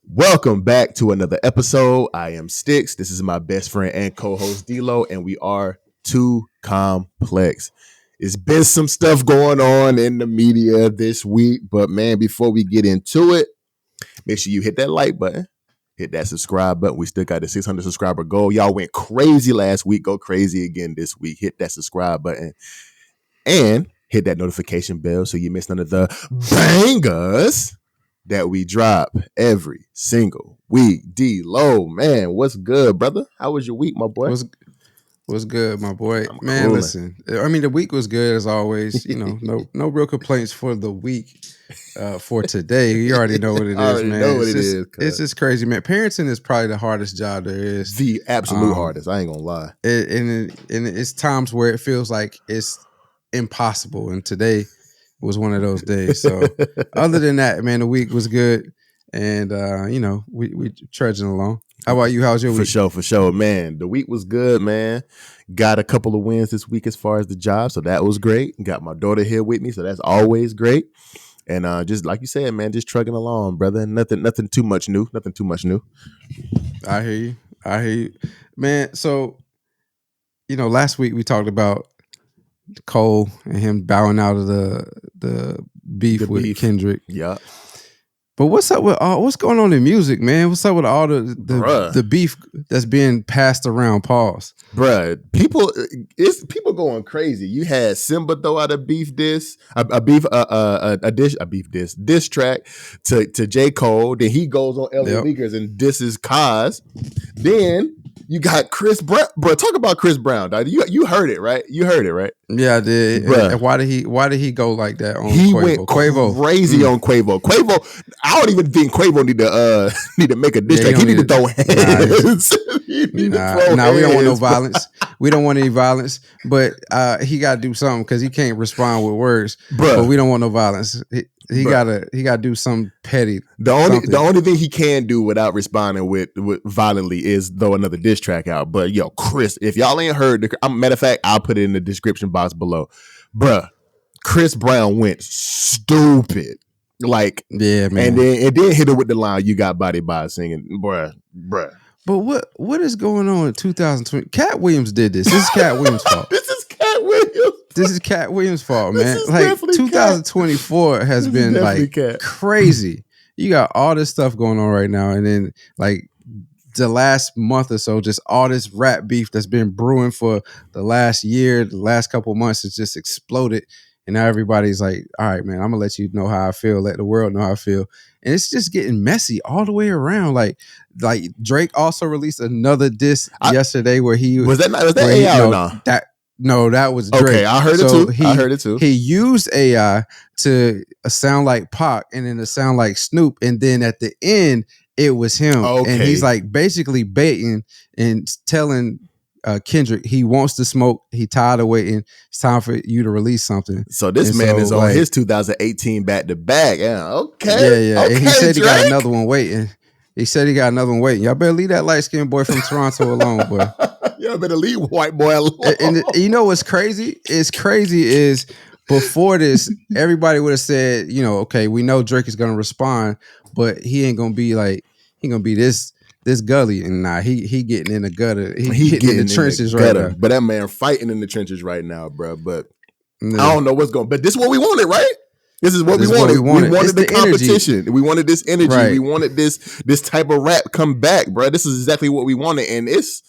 Welcome back to another episode. I am Sticks. This is my best friend and co-host D-Lo, and we are too complex. It's been some stuff going on in the media this week, but man, before we get into it, make sure you hit that like button, hit that subscribe button. We still got the 600 subscriber goal. Y'all went crazy last week. Go crazy again this week. Hit that subscribe button and hit that notification bell so you miss none of the bangers that we drop every single week. D-Lo, man, what's good, brother? How was your week, my boy? What's good, my boy? Man, listen. I mean, the week was good as always. You know, no real complaints for the week. For today, you already know what it is, man. It's just crazy, man. Parenting is probably the hardest job there is. The absolute hardest. I ain't gonna lie. And it's times where it feels like it's impossible, and today was one of those days. So other than that, man, the week was good. And, we trudging along. How about you? How's your week? For sure, man. The week was good, man. Got a couple of wins this week as far as the job. So that was great. Got my daughter here with me. So that's always great. And just like you said, man, just trucking along, brother. Nothing too much new. I hear you. Man, so, last week we talked about Cole and him bowing out of the beef with Kendrick. Yeah. But what's up with what's going on in music, man? What's up with all the beef that's being passed around? Pause. Bruh, people going crazy. You had Simba throw out a diss track to J. Cole. Then he goes on Ellie Leakers and disses Kaz. Then you got Chris Brown. Bro, talk about Chris Brown, dog. You heard it, right? Yeah, I did. And why did he go like that on he Quavo? Went crazy on Quavo. I don't even think Quavo need to make a diss track. He need to throw hands. We don't want no violence. We don't want any violence. But he got to do something because he can't respond with words. But we don't want no violence. He gotta do something petty. The only thing he can do without responding with violently is throw another diss track out. But yo, Chris, if y'all ain't heard, matter of fact, I'll put it in the description box below. Bruh, Chris Brown went stupid. Like, yeah, man. And then hit it with the line, "You got body by singing," bruh. But what is going on in 2020? Cat Williams did this. This is Cat Williams' fault. This is Cat Williams' fault, man. Like 2024 has been like crazy. You got all this stuff going on right now, and then like the last month or so, just all this rap beef that's been brewing for the last year, the last couple months has just exploded. And now everybody's like, all right, man, I'm gonna let you know how I feel, let the world know how I feel. And it's just getting messy all the way around. Like Drake also released another diss yesterday where he was that AI or no? That was Drake. Okay, I heard it too. He used AI to sound like Pac and then to sound like Snoop, and then at the end it was him. Okay. And he's like basically baiting and telling Kendrick he wants to smoke. He tired of waiting. It's time for you to release something. So this man is on his 2018 back to back. Yeah, okay. Yeah. Okay, and he said Drake. He got another one waiting. Y'all better leave that light skinned boy from Toronto alone, boy. Y'all better leave white boy alone. And you know what's crazy? It's crazy is before this, everybody would have said, okay, we know Drake is gonna respond, but he ain't gonna be this gully, and he getting in the gutter. He getting in the trenches right now. But that man fighting in the trenches right now, bro. But I don't know what's going. But this is what we wanted, right? This is what we wanted. We wanted the competition. Energy. We wanted this energy. Right. We wanted this type of rap come back, bro. This is exactly what we wanted, and it's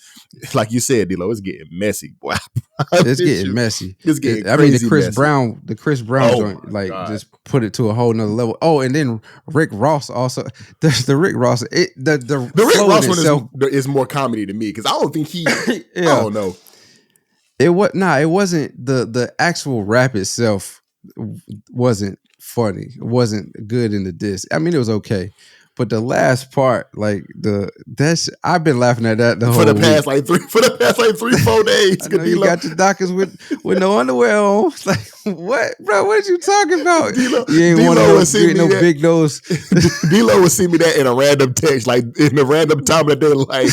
like you said, D-Lo, it's getting messy, boy. It's getting messy. It's getting crazy. The Chris Brown joint, like just put it to a whole nother level. Oh, and then Rick Ross also. The Rick Ross, the Rick Ross one is more comedy to me because I don't think he. I don't know. It wasn't the actual rap itself wasn't funny. It wasn't good in the diss. I mean, it was okay. But the last part, like I've been laughing at that the whole week. For the past 3-4 days. I know you got your Dockers with no underwear on. It's like, what, bro? What are you talking about? You ain't one of those big nose. D-Lo would see me that in a random text, like in a random time of the day, like.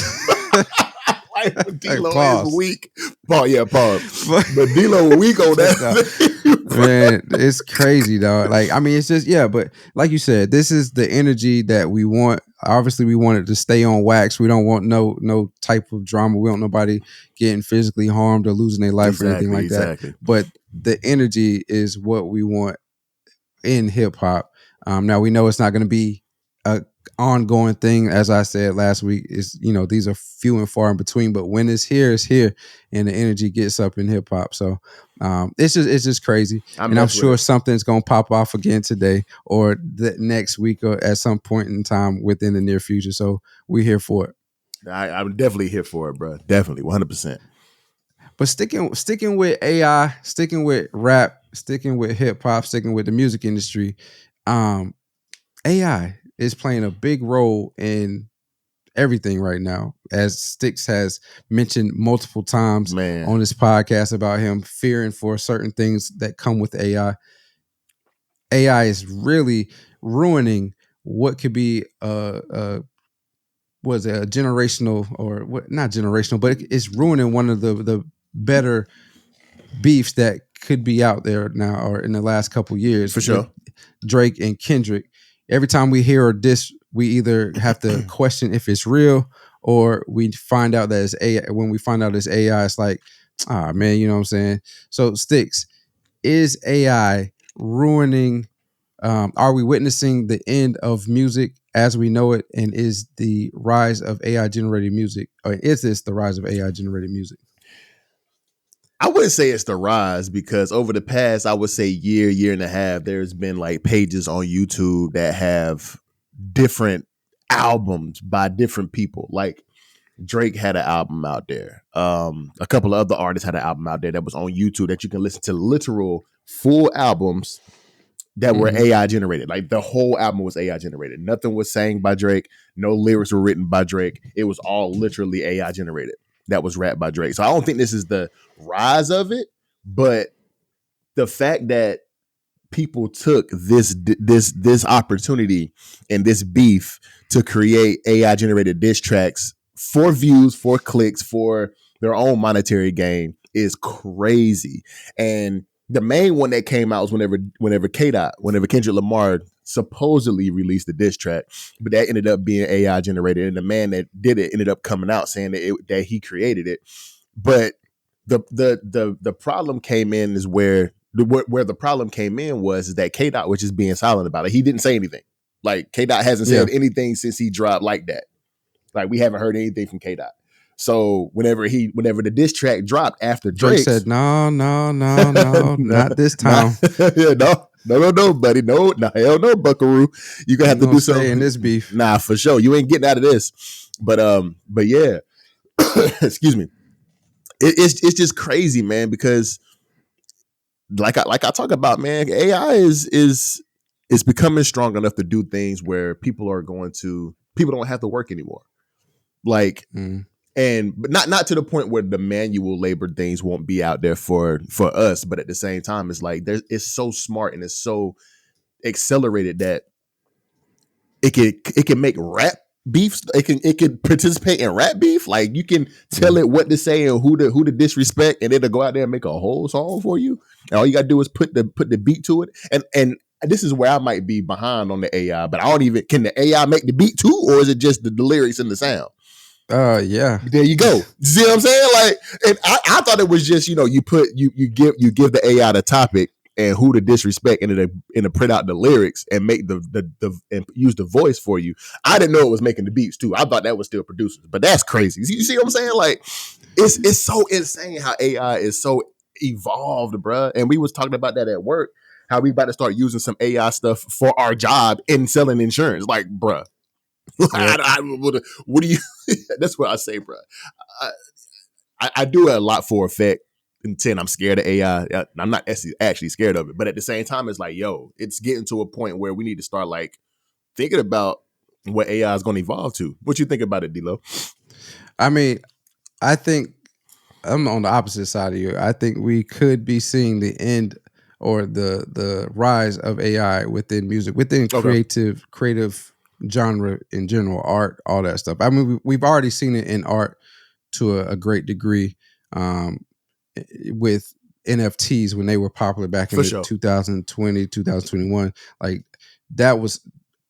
D-Lo is weak. Pause. But D-Lo weak on that. Man, it's crazy, dog. Like, I mean, it's just, yeah, but like you said, this is the energy that we want. Obviously, we want it to stay on wax. We don't want no type of drama. We don't want nobody getting physically harmed or losing their life or anything like that. But the energy is what we want in hip hop. Now we know it's not going to be a ongoing thing. As I said last week, is these are few and far in between. But when it's here, and the energy gets up in hip hop. So it's just crazy. I'm sure something's going to pop off again today or the next week or at some point in time within the near future. So we're here for it. I'm definitely here for it, bro. Definitely, 100%. But sticking with AI, sticking with rap, sticking with hip hop, sticking with the music industry, AI is playing a big role in everything right now. As Sticks has mentioned multiple times on this podcast about him fearing for certain things that come with AI. AI is really ruining what could be a generational or what? Not generational, but it's ruining one of the better beefs that could be out there now or in the last couple years. For sure. Drake and Kendrick. Every time we hear a diss, we either have to question if it's real or we find out that it's AI. When we find out it's AI, it's like, man, you know what I'm saying? So Sticks, is AI ruining, are we witnessing the end of music as we know it? And is the rise of AI generated music, or is this the rise of AI generated music? I wouldn't say it's the rise because over the past, I would say year and a half, there's been like pages on YouTube that have different albums by different people. Like Drake had an album out there. A couple of other artists had an album out there that was on YouTube that you can listen to literal full albums that were AI generated. Like the whole album was AI generated. Nothing was sang by Drake. No lyrics were written by Drake. It was all literally AI generated. That was rapped by Drake. So I don't think this is the rise of it, but the fact that people took this opportunity and this beef to create AI generated diss tracks for views, for clicks, for their own monetary gain is crazy. And the main one that came out was whenever Kendrick Lamar supposedly released the diss track, but that ended up being AI generated, and the man that did it ended up coming out saying that he created it. But the problem came in is where the problem came in was that K-Dot was just being silent about it. He didn't say anything. Like K-Dot hasn't said anything since he dropped like that. Like we haven't heard anything from K-Dot. So whenever the diss track dropped after Drake said, no, not this time. No, buddy. No, hell no, Buckaroo. You gonna have to do something in this beef. Nah, for sure. You ain't getting out of this. But yeah. Excuse me. It's just crazy, man, because like I talk about, man, AI is becoming strong enough to do things where people don't have to work anymore. Like but not to the point where the manual labor things won't be out there for us, but at the same time, it's like it's so smart and it's so accelerated that it can make rap beefs. It can participate in rap beef. Like you can tell it what to say and who to disrespect, and it'll go out there and make a whole song for you. And all you gotta do is put the beat to it. And this is where I might be behind on the AI, but can the AI make the beat too, or is it just the lyrics and the sound? Yeah. There you go. See what I'm saying? Like, and I thought it was just, you give the AI the topic and who to disrespect and to print out the lyrics and make the and use the voice for you. I didn't know it was making the beats too. I thought that was still producers, but that's crazy. You see what I'm saying? Like, it's so insane how AI is so evolved, bruh. And we was talking about that at work, how we about to start using some AI stuff for our job in selling insurance. Like, bruh. What do you? That's what I say, bro. I do it a lot for effect. And 10, I'm scared of AI. I'm not actually scared of it, but at the same time, it's like, yo, it's getting to a point where we need to start like thinking about what AI is going to evolve to. What you think about it, D-Lo? I mean, I think I'm on the opposite side of you. I think we could be seeing the end or the rise of AI within music, within creative genre in general, art, all that stuff. I mean, we've already seen it in art to a great degree, with NFTs when they were popular back in 2020, 2021. Like that was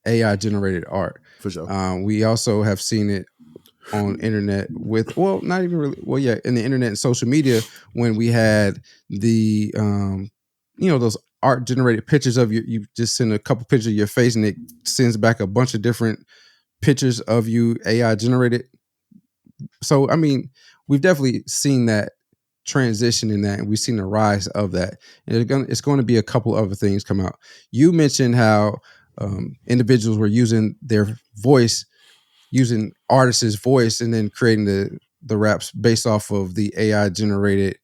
AI generated art. For sure. We also have seen it on internet with, well, not even really, well, yeah, in the internet and social media when we had the, those art generated pictures of you just send a couple pictures of your face and it sends back a bunch of different pictures of you AI generated. So, I mean, we've definitely seen that transition in that, and we've seen the rise of that. And it's going to be a couple other things come out. You mentioned how individuals were using their voice, using artists' voice, and then creating the raps based off of the AI generated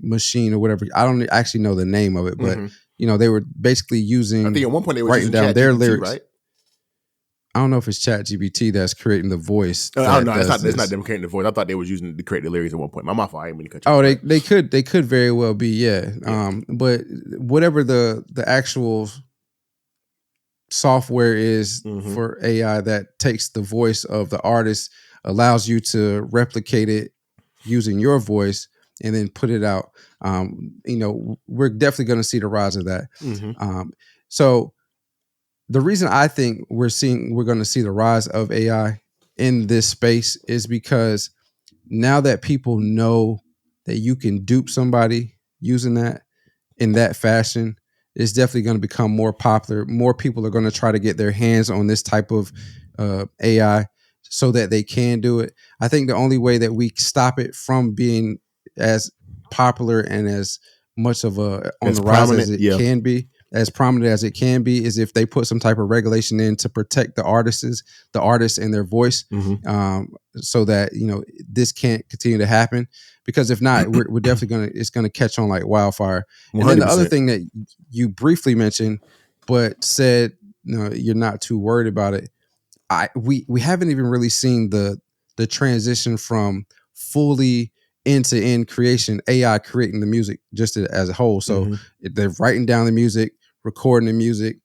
machine or whatever. I don't actually know the name of it, but they were basically using. I think at one point they were writing using down their GPT, lyrics, right? I don't know if it's ChatGPT that's creating the voice. I don't know. It's not them creating the voice. I thought they was using to create the lyrics at one point. My fault. I didn't mean to cut you. Oh, they could very well be, yeah. But whatever the actual software is for AI that takes the voice of the artist, allows you to replicate it using your voice and then put it out. We're definitely going to see the rise of that. So the reason I think we're going to see the rise of AI in this space is because now that people know that you can dupe somebody using that in that fashion, it's definitely going to become more popular. More people are going to try to get their hands on this type of AI so that they can do it. I think the only way that we stop it from being as popular and as much of a on the rise as it can be, as prominent as it can be, is if they put some type of regulation in to protect the artists and their voice, so that this can't continue to happen. Because if not, we're definitely it's gonna catch on like wildfire. 100%. And then the other thing that you briefly mentioned, but said you're not too worried about it. We haven't even really seen the transition from fully end-to-end creation, AI creating the music just as a whole. So they're writing down the music, recording the music,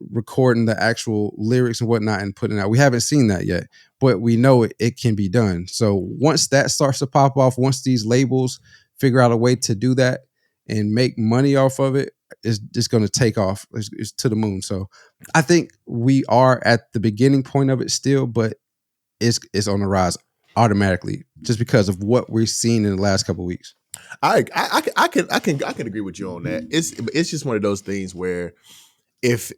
recording the actual lyrics and whatnot and putting it out. We haven't seen that yet, but we know it can be done. So once that starts to pop off, once these labels figure out a way to do that and make money off of it, it's just going to take off. It's to the moon. So I think we are at the beginning point of it still, but it's on the rise automatically just because of what we've seen in the last couple of weeks. I can agree with you on that. It's just one of those things where if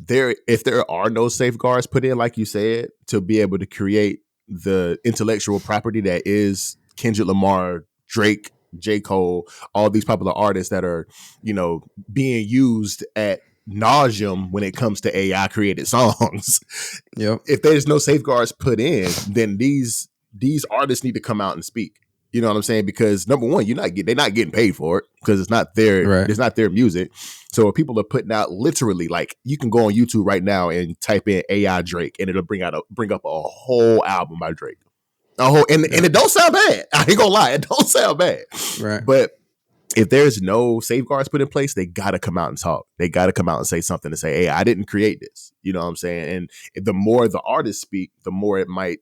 there are no safeguards put in, like you said, to be able to create the intellectual property that is Kendrick Lamar, Drake, J. Cole, all these popular artists that are being used at nauseum when it comes to AI created songs. If there's no safeguards put in, then these artists need to come out and speak. You know what I'm saying? Because number one, they're not getting paid for it because it's not their it's not their music. So if people are putting out literally, like, you can go on YouTube right now and type in AI Drake and it'll bring up a whole album by Drake. And it don't sound bad. I ain't gonna lie, it don't sound bad. Right. But if there's no safeguards put in place, they gotta come out and talk. They gotta come out and say something to say, hey, I didn't create this. You know what I'm saying? And the more the artists speak, the more it might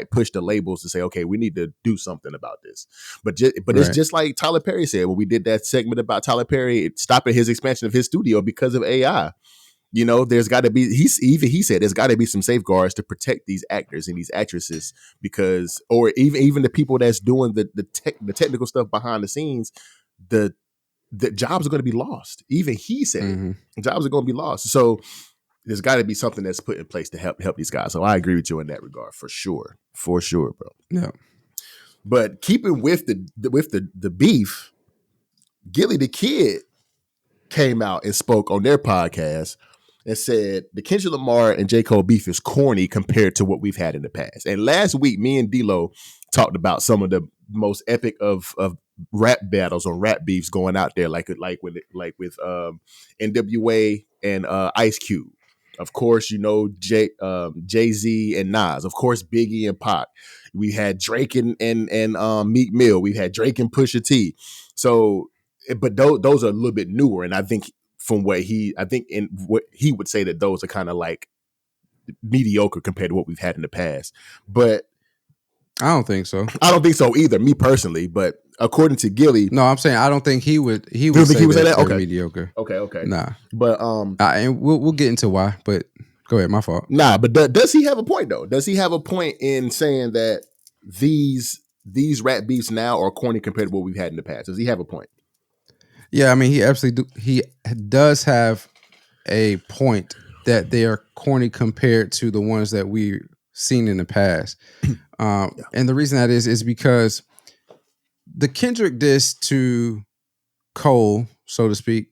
push the labels to say, okay, we need to do something about this. But it's just like Tyler Perry said when we did that segment about Tyler Perry stopping his expansion of his studio because of AI. There's got to be. He said there's got to be some safeguards to protect these actors and these actresses, because, or even the people that's doing the technical stuff behind the scenes, the jobs are going to be lost. Even he said jobs are going to be lost. So there's got to be something that's put in place to help these guys. So I agree with you in that regard for sure, bro. Yeah. But keeping with the beef, Gillie Da Kid came out and spoke on their podcast and said the Kendrick Lamar and J. Cole beef is corny compared to what we've had in the past. And last week, me and D-Lo talked about some of the most epic of rap battles or rap beefs going out there, like with NWA and Ice Cube. Of course, Jay-Z and Nas. Of course, Biggie and Pac. We had Drake and Meek Mill. We've had Drake and Pusha T. So, but those are a little bit newer, and I think from what he would say that those are kind of like mediocre compared to what we've had in the past. But I don't think so. I don't think so either, me personally. But according to Gillie. No, I'm saying I don't think he would. He would say that they're mediocre. Okay. Nah, but and we'll get into why. But go ahead, my fault. Nah, but does he have a point though? Does he have a point in saying that these rap beefs now are corny compared to what we've had in the past? Does he have a point? Yeah, I mean, he absolutely he does have a point that they are corny compared to the ones that we've seen in the past. And the reason that is because the Kendrick diss to Cole, so to speak,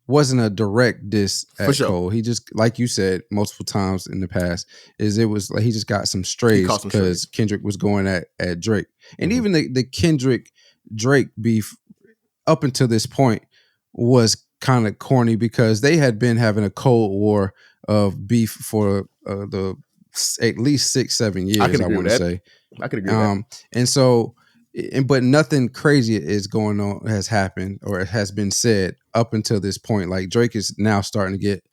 wasn't a direct diss at Cole. He just, like you said multiple times in the past, it was like he just got some strays because Kendrick was going at Drake. And even the Kendrick Drake beef up until this point was kind of corny because they had been having a cold war of beef for the at least 6-7 years. I want to say I could agree with that. And so, but nothing crazy is going on, has happened, or it has been said up until this point. Like Drake is now starting to get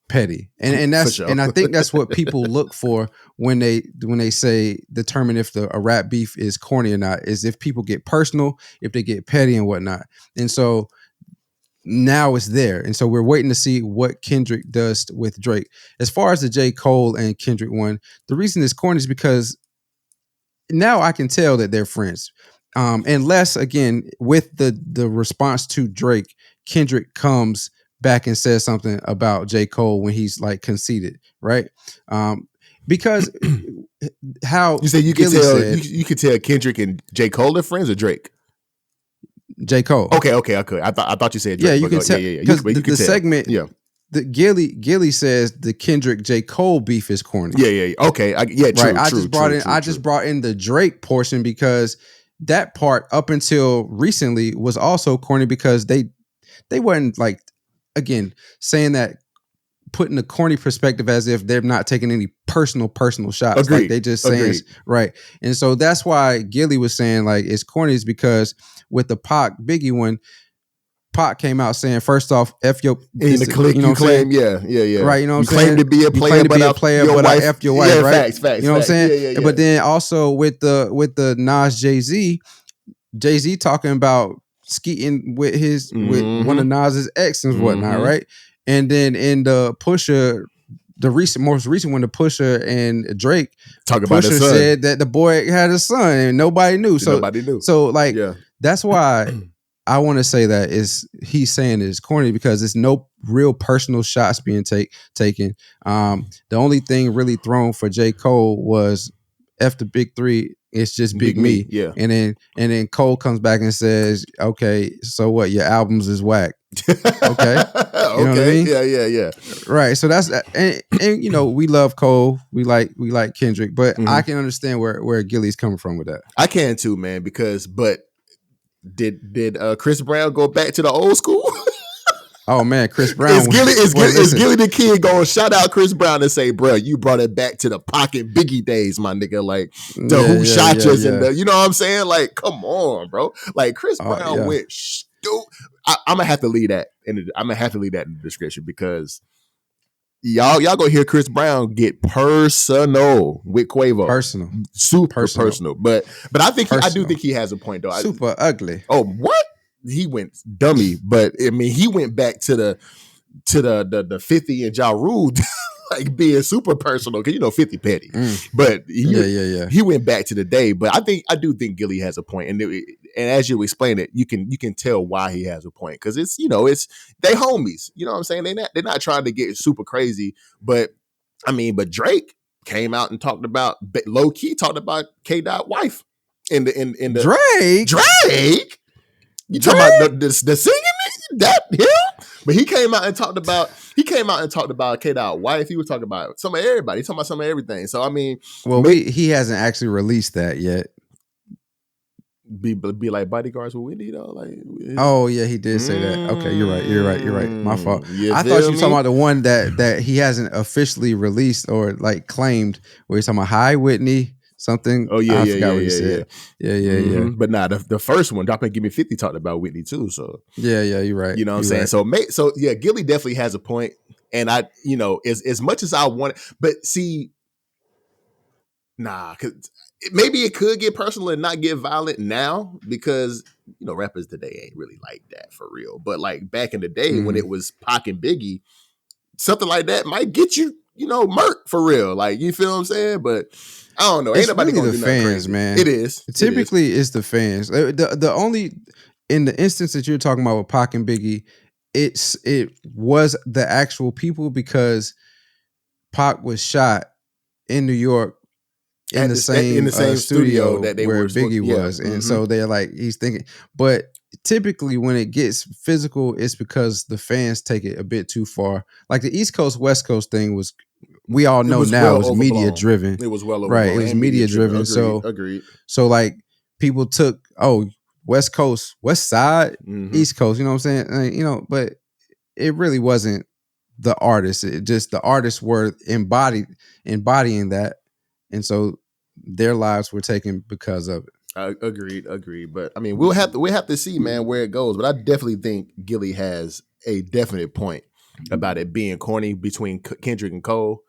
petty, and that's and I think that's what people look for when they say determine if a rap beef is corny or not, is if people get personal, if they get petty and whatnot. And so now it's there. And so we're waiting to see what Kendrick does with Drake. As far as the J. Cole and Kendrick one, the reason it's corny is because now I can tell that they're friends. Unless, again, with the response to Drake, Kendrick comes back and says something about J. Cole when he's like conceited, right? Because how you say you can tell you can tell Kendrick and J. Cole are friends, or Drake? J. Cole. Okay. I thought you said Drake. Yeah, you can tell. Yeah. The segment. Yeah. The Gillie says the Kendrick J. Cole beef is corny. Yeah. Okay. True. Right. I just brought in the Drake portion because that part up until recently was also corny because they weren't like, again, saying that, putting a corny perspective as if they're not taking any personal shots. Agreed. Like they just saying right. And so that's why Gillie was saying like it's corny, is because with the Pac Biggie one, Pac came out saying, first off, F your in the click, you claim, yeah. Right, you know what I'm saying? Claim to be a player, but I F your wife, right? Facts. You know what I'm saying? Yeah. But then also with the Nas Jay-Z talking about skeeting with with one of Nas's ex and whatnot, right? And then in the Pusha, most recent one, the Pusha and Drake, talking about his son, said that the boy had a son and nobody knew. So like that's why I want to say that he's saying it's corny because there's no real personal shots being taken. The only thing really thrown for J. Cole was F the big three. It's just big me. Yeah. And then Cole comes back and says, okay, so what? Your albums is whack. Okay. You know what I mean? Yeah. Right. So that's and you know, we love Cole. We like Kendrick, but I can understand where Gillie's coming from with that. I can too, man, because did Chris Brown go back to the old school? Oh man, Chris Brown. Is Gillie Da Kid going to shout out Chris Brown and say, bro, you brought it back to the Pocket Biggie days, my nigga. Like who shot you and the, you know what I'm saying? Like, come on, bro. Like Chris Brown went stupid. I'm gonna have to leave that in the description because y'all gonna hear Chris Brown get personal with Quavo. Super personal. But I think I do think he has a point though. Super ugly. Oh, what? He went dummy, but I mean he went back to the 50 and Ja Rule like being super personal because you know 50 petty. But he went back to the day. But I do think Gillie has a point, and as you explain it, you can tell why he has a point because it's they homies. You know what I'm saying? They're not trying to get super crazy, but I mean, but Drake came out and talked about low key talked about K. Dot wife in the Drake. You talking about the singing that him? But he came out and talked about K. Dot wife. He was talking about some of everybody. He talking about some of everything. So I mean, he hasn't actually released that yet. Be like bodyguards with Whitney though. Like, oh yeah, he did say that. Okay, you're right. My fault. I thought you were talking about the one that he hasn't officially released or like claimed. Where he's talking about hi Whitney. Something. Oh yeah, I forgot what he said. Yeah. But nah, the first one, Drop and Give Me 50 talked about Whitney too. So yeah, you're right. You know what I'm saying? Right. So Gillie definitely has a point, and I, as much as I want it, but see, nah, because maybe it could get personal and not get violent now because, rappers today ain't really like that for real. But like back in the day when it was Pac and Biggie, something like that might get you, murked for real. Like, you feel what I'm saying? But I don't know. Ain't nobody really gonna the do fans, crazy. man. It is. Typically, it's the fans. The only in the instance that you're talking about with Pac and Biggie, it was the actual people because Pac was shot in New York in the same studio that they where were Biggie was, and so they're like, he's thinking. But typically, when it gets physical, it's because the fans take it a bit too far. Like the East Coast West Coast thing was, we all know now, it was media driven. It was well overblown. Right, it was media driven. Agreed. So like people took West Coast, West Side, East Coast. You know what I'm saying? But it really wasn't the artists. It just the artists were embodying that. And so their lives were taken because of it. Agreed. But I mean, we'll have to see, man, where it goes. But I definitely think Gillie has a definite point about it being corny between Kendrick and Cole.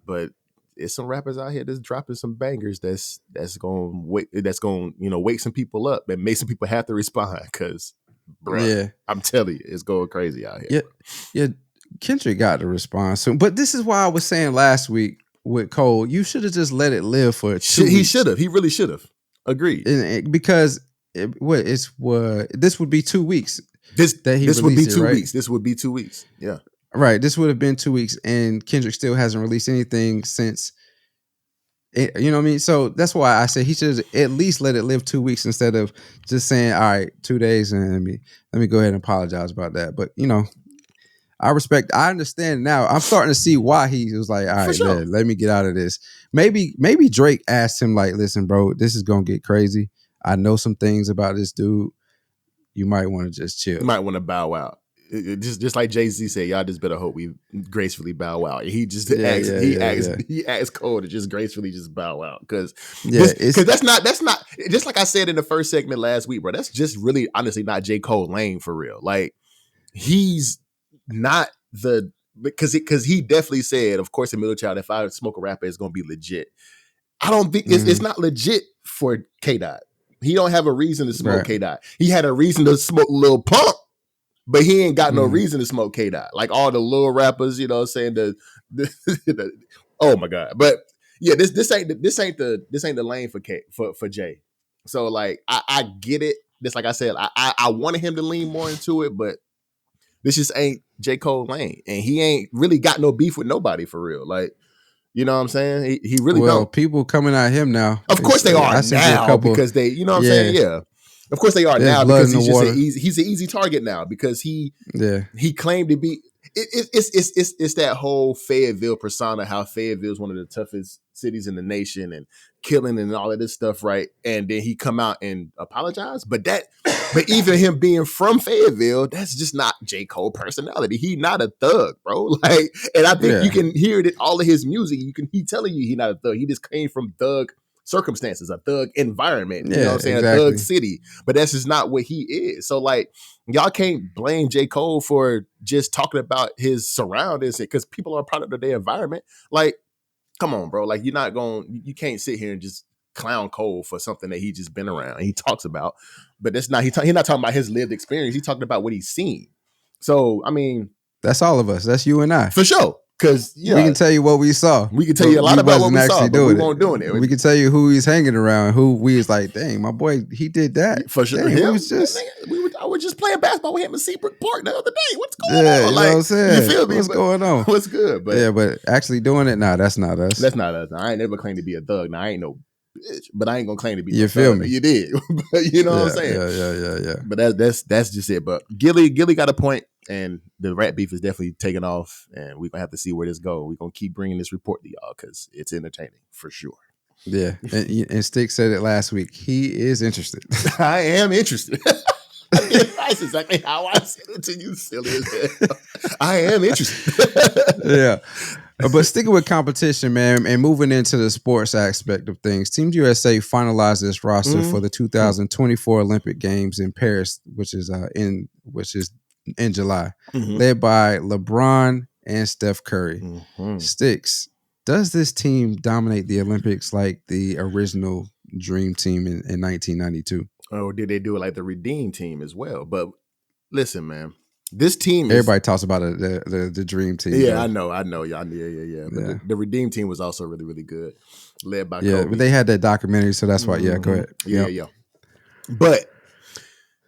But there's some rappers out here that's dropping some bangers that's going wake some people up and make some people have to respond because, I'm telling you, it's going crazy out here. Yeah. Kendrick got to respond soon. But this is why I was saying last week with Cole, you should have just let it live for 2 weeks. He should have. He really should have. Agreed. Because this would be 2 weeks. This would be 2 weeks. This would be 2 weeks. Yeah. Right. This would have been 2 weeks, and Kendrick still hasn't released anything since. You know what I mean? So that's why I said he should at least let it live 2 weeks instead of just saying, all right, 2 days, and let me go ahead and apologize about that. But I understand now. I'm starting to see why he was like, all right, man, let me get out of this. Maybe Drake asked him like, listen, bro, this is going to get crazy. I know some things about this dude. You might want to just chill. You might want to bow out. Just like Jay-Z said, y'all just better hope we gracefully bow out. He just asked Cole to just gracefully just bow out because that's not just like I said in the first segment last week, bro. That's just really honestly not J. Cole lane for real. Like he's not because he definitely said, of course, in Middle Child, if I smoke a rapper, it's gonna be legit. I don't think it's not legit for K-Dot. He don't have a reason to smoke K-Dot. He had a reason to smoke Lil Pump, but he ain't got no reason to smoke K-Dot. Like all the little rappers, you know what I'm saying? Oh my God. But yeah, this ain't the lane for Jay. So like I get it. Just like I said, I wanted him to lean more into it, but this just ain't J. Cole lane. And he ain't really got no beef with nobody for real. Like, you know what I'm saying? He really don't. People coming at him now. Of course they are now because they, you know what I'm saying? Yeah. Of course they are now because he's an easy target now because he claimed to be. It's that whole Fayetteville persona, how Fayetteville is one of the toughest cities in the nation and killing and all of this stuff, right? And then he come out and apologize. But even him being from Fayetteville, that's just not J. Cole personality. He not a thug, bro. Like, and I think you can hear it in all of his music. He telling you he not a thug. He just came from thug circumstances, a thug environment, you know what I'm saying? Exactly. A thug city. But that's just not what he is. So like, y'all can't blame J. Cole for just talking about his surroundings because people are a product of their environment. Like, come on, bro. Like, you can't sit here and just clown Cole for something that he just been around and he talks about. But that's not, he's not talking about his lived experience. He's talking about what he's seen. So, I mean. That's all of us. That's you and I. For sure. Because we can tell you what we saw. We can tell you a lot about what we saw, but we won't doing it. We can tell you who he's hanging around, who we was like, dang, my boy, he did that. For sure. Dang, I was just playing basketball with him in Seabrook Park the other day. What's going on? You know what I'm saying? You feel me? What's going on? What's good? But actually doing it, that's not us. That's not us. I ain't never claimed to be a thug. Now, I ain't no bitch, but I ain't gonna claim to be you feel me? You did. You know what I'm saying? Yeah. But that's just it. But Gillie got a point. And the rap beef is definitely taking off, and we're gonna have to see where this goes. We're gonna keep bringing this report to y'all because it's entertaining for sure. Yeah, and Stick said it last week. He is interested. I am interested. That's exactly how I said it to you, silly as hell. I am interested. Yeah. But sticking with competition, man, and moving into the sports aspect of things, Team USA finalized this roster for the 2024 Olympic Games in Paris, which is in July, led by LeBron and Steph Curry. Sticks, does this team dominate the Olympics like the original Dream Team in 1992? Or did they do it like the Redeem Team as well? But listen, man, this team everybody talks about the Dream Team. Yeah, though. I know. Yeah. But the Redeem Team was also really, really good, led by Kobe. But they had that documentary, so that's why. Yeah, go ahead. Yeah. But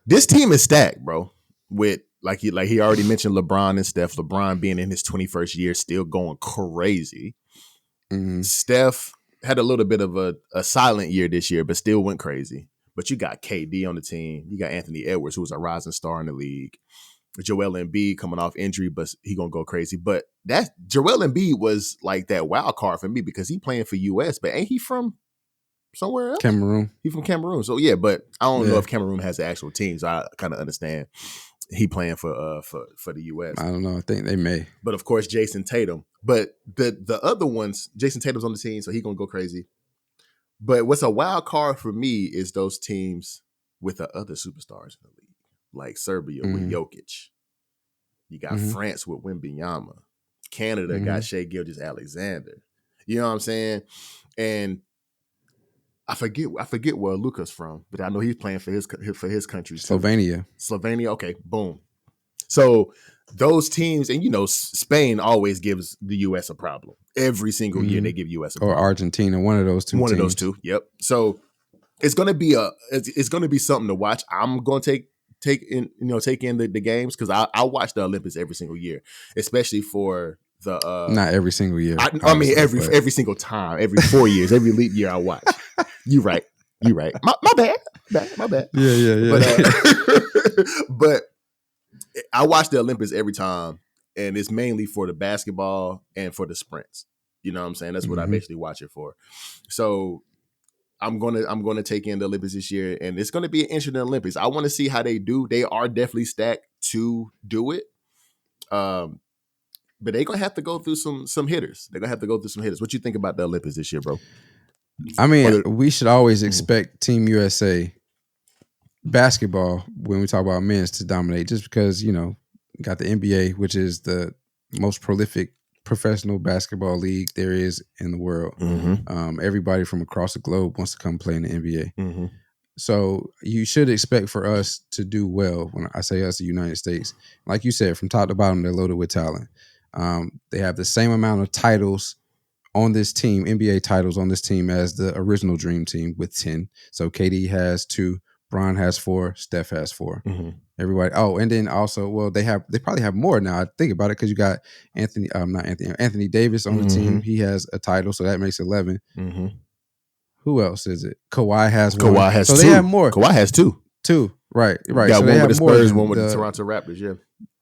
this team is stacked, bro. With like he already mentioned LeBron and Steph. LeBron being in his 21st year, still going crazy. Mm-hmm. Steph had a little bit of a silent year this year, but still went crazy. But you got KD on the team. You got Anthony Edwards, who was a rising star in the league. Joel Embiid coming off injury, but he gonna go crazy. But that Joel Embiid was like that wild card for me because he playing for US, but ain't he from somewhere else? Cameroon. He from Cameroon. So yeah, but I don't know if Cameroon has an actual team. So I kind of understand he playing for the US. I don't know. I think they may. But of course, Jason Tatum. But the other ones, Jason Tatum's on the team, so he gonna go crazy. But what's a wild card for me is those teams with the other superstars in the league. Like Serbia with Jokic. You got France with Wembanyama. Canada got Shai Gilgeous-Alexander. You know what I'm saying? And I forget where Luka's from, but I know he's playing for his country. Slovenia. Okay, boom. So those teams, and you know, Spain always gives the US a problem. Every single year they give US a problem. Or Argentina, one of those two. One of those two. Yep. So it's gonna be something to watch. I'm gonna take in the games because I watch the Olympics every single year, especially for the not every single year. I mean every single time, every 4 years, every leap year I watch. You right. My bad. Yeah. But I watch the Olympics every time, and it's mainly for the basketball and for the sprints. You know what I'm saying? That's what I basically watch it for. So I'm gonna take in the Olympics this year, and it's gonna be an interesting Olympics. I want to see how they do. They are definitely stacked to do it, but they're gonna have to go through some hitters. They're gonna have to go through some hitters. What you think about the Olympics this year, bro? I mean, we should always expect Team USA basketball when we talk about men's to dominate, just because got the NBA, which is the most prolific professional basketball league there is in the world. Everybody from across the globe wants to come play in the NBA. So you should expect for us to do well. When I say us, the United States, like you said, from top to bottom, they're loaded with talent. They have the same amount of titles on this team, NBA titles on this team, as the original Dream Team with 10. So KD has 2, Bron has 4, Steph has 4. Everybody. Oh, and then also, well, they probably have more now. I think about it because you got Anthony Davis on the team. He has a title, so that makes 11. Who else is it? Kawhi has 1. Kawhi has 2. They have more. Kawhi has 2. 2. Right. Got so one with the Spurs, one with the Toronto Raptors. Yeah.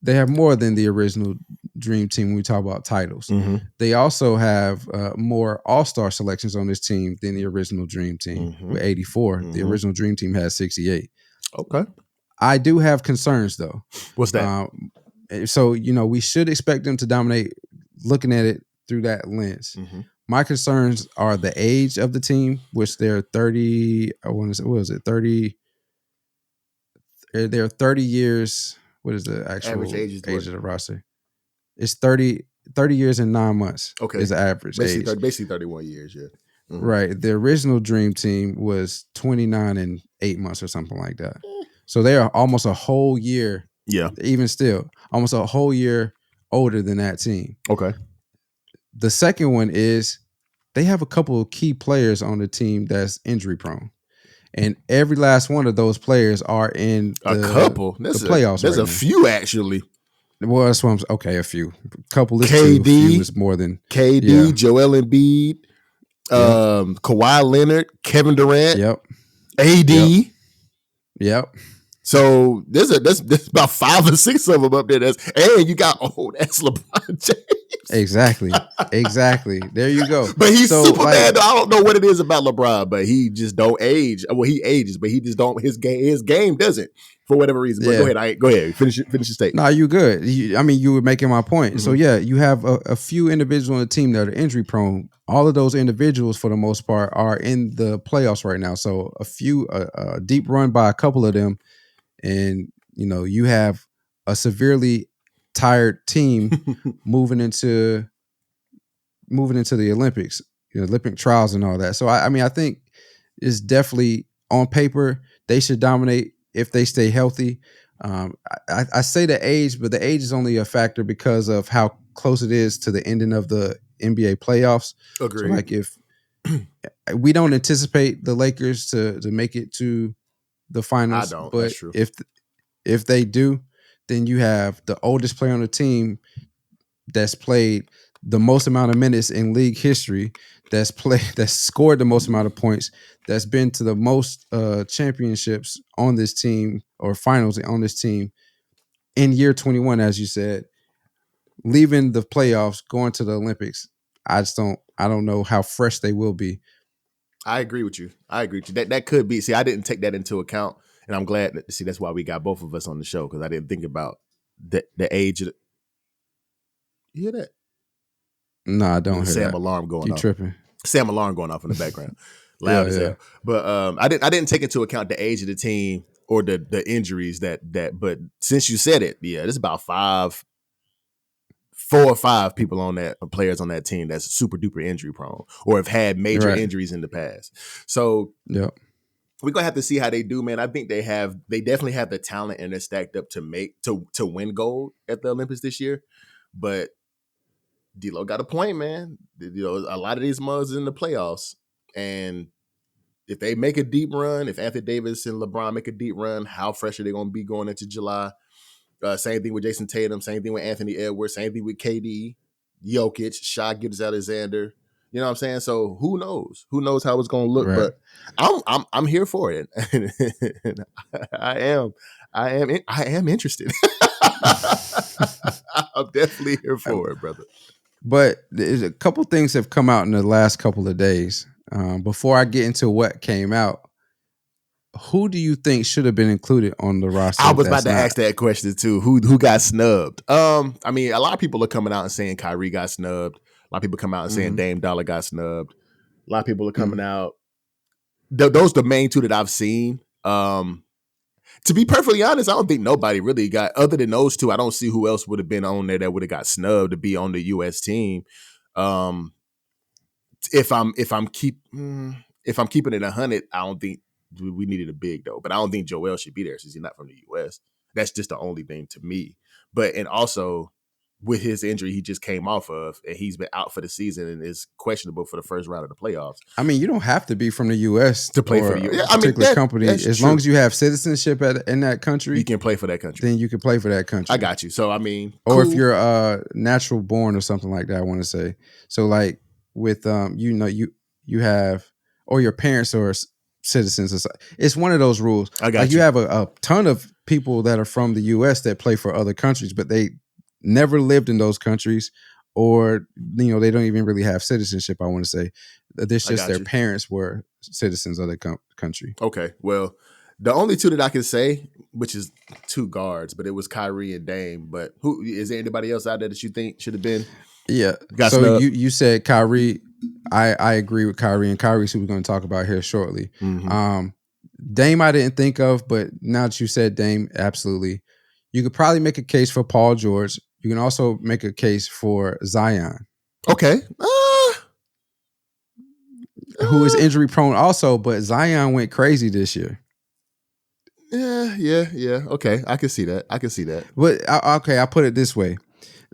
They have more than the original Dream Team when we talk about titles. They also have more all-star selections on this team than the original Dream Team with 84. The original Dream Team has 68. Okay. I do have concerns, though. What's that? So, we should expect them to dominate looking at it through that lens. My concerns are the age of the team, which they're 30. I want to say, what is it? 30. They're 30 years. What is the actual average age of the roster? It's 30 years and 9 months. Okay. Is the average age. Basically 31 years, yeah. Right. The original Dream Team was 29 and 8 months or something like that. So they are almost a whole year. Yeah. Even still, almost a whole year older than that team. Okay. The second one is they have a couple of key players on the team that's injury prone. And every last one of those players are in the playoffs. There's a few, actually. Well, that's what a few. Couple is KD, a few is more than KD, Joel Embiid, Kawhi Leonard, Kevin Durant, AD. Yep. So there's about 5 or 6 of them up there. And you got that's LeBron James. Exactly. There you go. But he's Superman. I don't know what it is about LeBron, but he just don't age. Well, he ages, but he just don't. His game doesn't, for whatever reason. But go ahead. Finish your statement. No, you good. You were making my point. So you have a few individuals on the team that are injury prone. All of those individuals, for the most part, are in the playoffs right now. So a deep run by a couple of them. And, you have a severely tired team moving into moving into the Olympics, Olympic trials and all that. So I mean, I think it's definitely on paper they should dominate if they stay healthy. I say the age, but the age is only a factor because of how close it is to the ending of the NBA playoffs. Agreed. So like if we don't anticipate the Lakers to make it to the finals, I don't. but That's true. If they do, then you have the oldest player on the team that's played the most amount of minutes in league history, that's scored the most amount of points, that's been to the most championships on this team or finals on this team in year 21, as you said, leaving the playoffs, going to the Olympics. I don't know how fresh they will be. I agree with you. That could be. See, I didn't take that into account, and I'm glad that. See, that's why we got both of us on the show, because I didn't think about the age of. You hear that? No, I don't hear Sam that. alarm going off. You tripping? Sam alarm going off in the background, loud as hell. But I didn't take into account the age of the team or the injuries that. But since you said it, yeah, there's about 4 or 5 people on that, players on that team that's super duper injury prone or have had major injuries in the past. So we're gonna have to see how they do, man. I think they definitely have the talent and they're stacked up to win gold at the Olympics this year. But D-Lo got a point, man. A lot of these mugs in the playoffs, and if they make a deep run, if Anthony Davis and LeBron make a deep run, how fresh are they gonna be going into July? Same thing with Jason Tatum. Same thing with Anthony Edwards. Same thing with KD, Jokic, Shai Gilgeous-Alexander. You know what I'm saying? So who knows? Who knows how it's going to look? Right. But I'm here for it. I am interested. I'm definitely here for it, brother. But there's a couple things have come out in the last couple of days. Before I get into what came out, who do you think should have been included on the roster? I was about to ask that question too. Who got snubbed? I mean, a lot of people are coming out and saying Kyrie got snubbed. A lot of people come out and saying Dame Dollar got snubbed. A lot of people are coming out. Those are the main 2 that I've seen. To be perfectly honest, I don't think nobody really got, other than those 2. I don't see who else would have been on there that would have got snubbed to be on the U.S. team. If I'm keeping it 100, I don't think we needed a big though, but I don't think Joel should be there since he's not from the U.S. That's just the only thing to me. And also with his injury he just came off of, and he's been out for the season and is questionable for the first round of the playoffs. I mean, you don't have to be from the U.S. to play for the U.S. particular company. As long as you have citizenship in that country, you can play for that country. Then you can play for that country. I got you. So I mean, or if you're natural born or something like that, I want to say. So like with you have, or your parents are citizens. It's one of those rules. I got you have a ton of people that are from the U.S. that play for other countries, but they never lived in those countries, or they don't even really have citizenship. I want to say this just their parents were citizens of the country. Okay, well, the only 2 that I can say, which is 2 guards, but it was Kyrie and Dame. But who is there? Anybody else out there that you think should have been? Yeah. So you said Kyrie. I agree with Kyrie, and Kyrie's who we're going to talk about here shortly. Mm-hmm. Dame I didn't think of, but now that you said Dame, absolutely. You could probably make a case for Paul George. You can also make a case for Zion. Okay. Who is injury prone also, but Zion went crazy this year. Yeah. Okay, I can see that. But okay, I'll put it this way: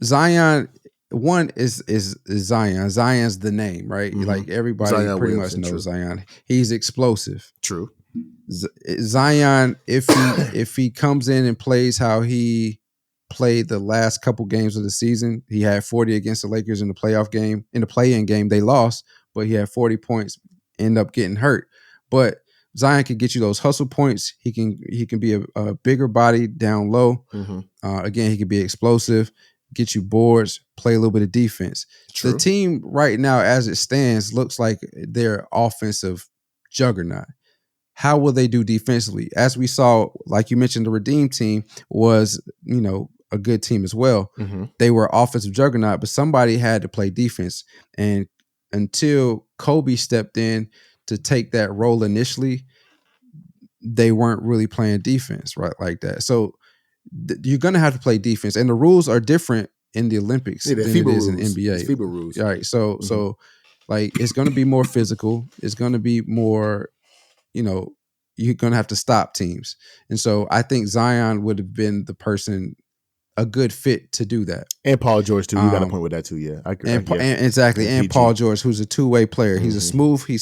Zion, one is Zion. Zion's the name, right? Mm-hmm. Like everybody Zion pretty much knows Zion. He's explosive. True. Zion, if he comes in and plays how he played the last couple games of the season, he had 40 against the Lakers in the playoff game. In the play-in game, they lost, but he had 40 points. End up getting hurt, but Zion can get you those hustle points. He can be a bigger body down low. Mm-hmm. Again, he can be explosive, get you boards, play a little bit of defense. True. The team right now, as it stands, looks like they're offensive juggernaut. How will they do defensively? As we saw, like you mentioned, the Redeem team was, a good team as well. Mm-hmm. They were offensive juggernaut, but somebody had to play defense. And until Kobe stepped in to take that role initially, they weren't really playing defense right like that. So you're going to have to play defense. And the rules are different in the Olympics the than FIBA it is in rules. NBA. It's FIBA rules. All right. So like it's going to be more physical. It's going to be more, you're going to have to stop teams. And so I think Zion would have been the person, a good fit to do that. And Paul George too. You got a point with that too. Yeah, I agree. And exactly. And Paul George, who's a two-way player. He's he's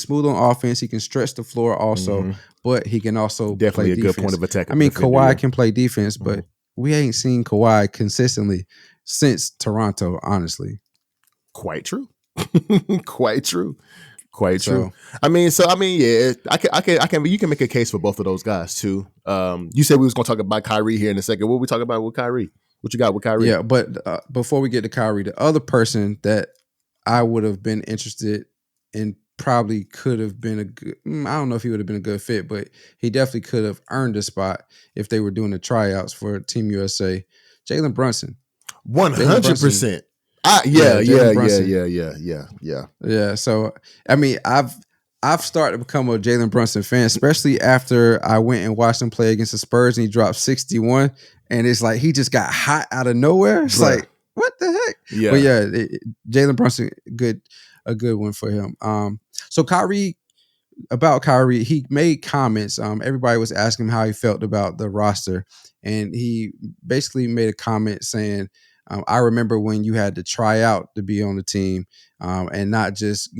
smooth on offense. He can stretch the floor also, but he can also definitely play defense. Good point of attack. I mean, Kawhi can play defense, but we ain't seen Kawhi consistently since Toronto, honestly. Quite true. Quite true. Quite true. I mean, yeah, I can. You can make a case for both of those guys too. You said we was gonna talk about Kyrie here in a second. What are we talking about with Kyrie? What you got with Kyrie? Yeah, but before we get to Kyrie, the other person that I would have been interested in probably could have been a good, I don't know if he would have been a good fit, but he definitely could have earned a spot if they were doing the tryouts for Team USA. Jalen Brunson. 100%. Yeah. So, I mean, I've started to become a Jalen Brunson fan, especially after I went and watched him play against the Spurs and he dropped 61. And it's like he just got hot out of nowhere. It's like, what the heck? Yeah. But yeah, Jalen Brunson, a good one for him. So Kyrie, he made comments. Everybody was asking him how he felt about the roster. And he basically made a comment saying, I remember when you had to try out to be on the team and not just,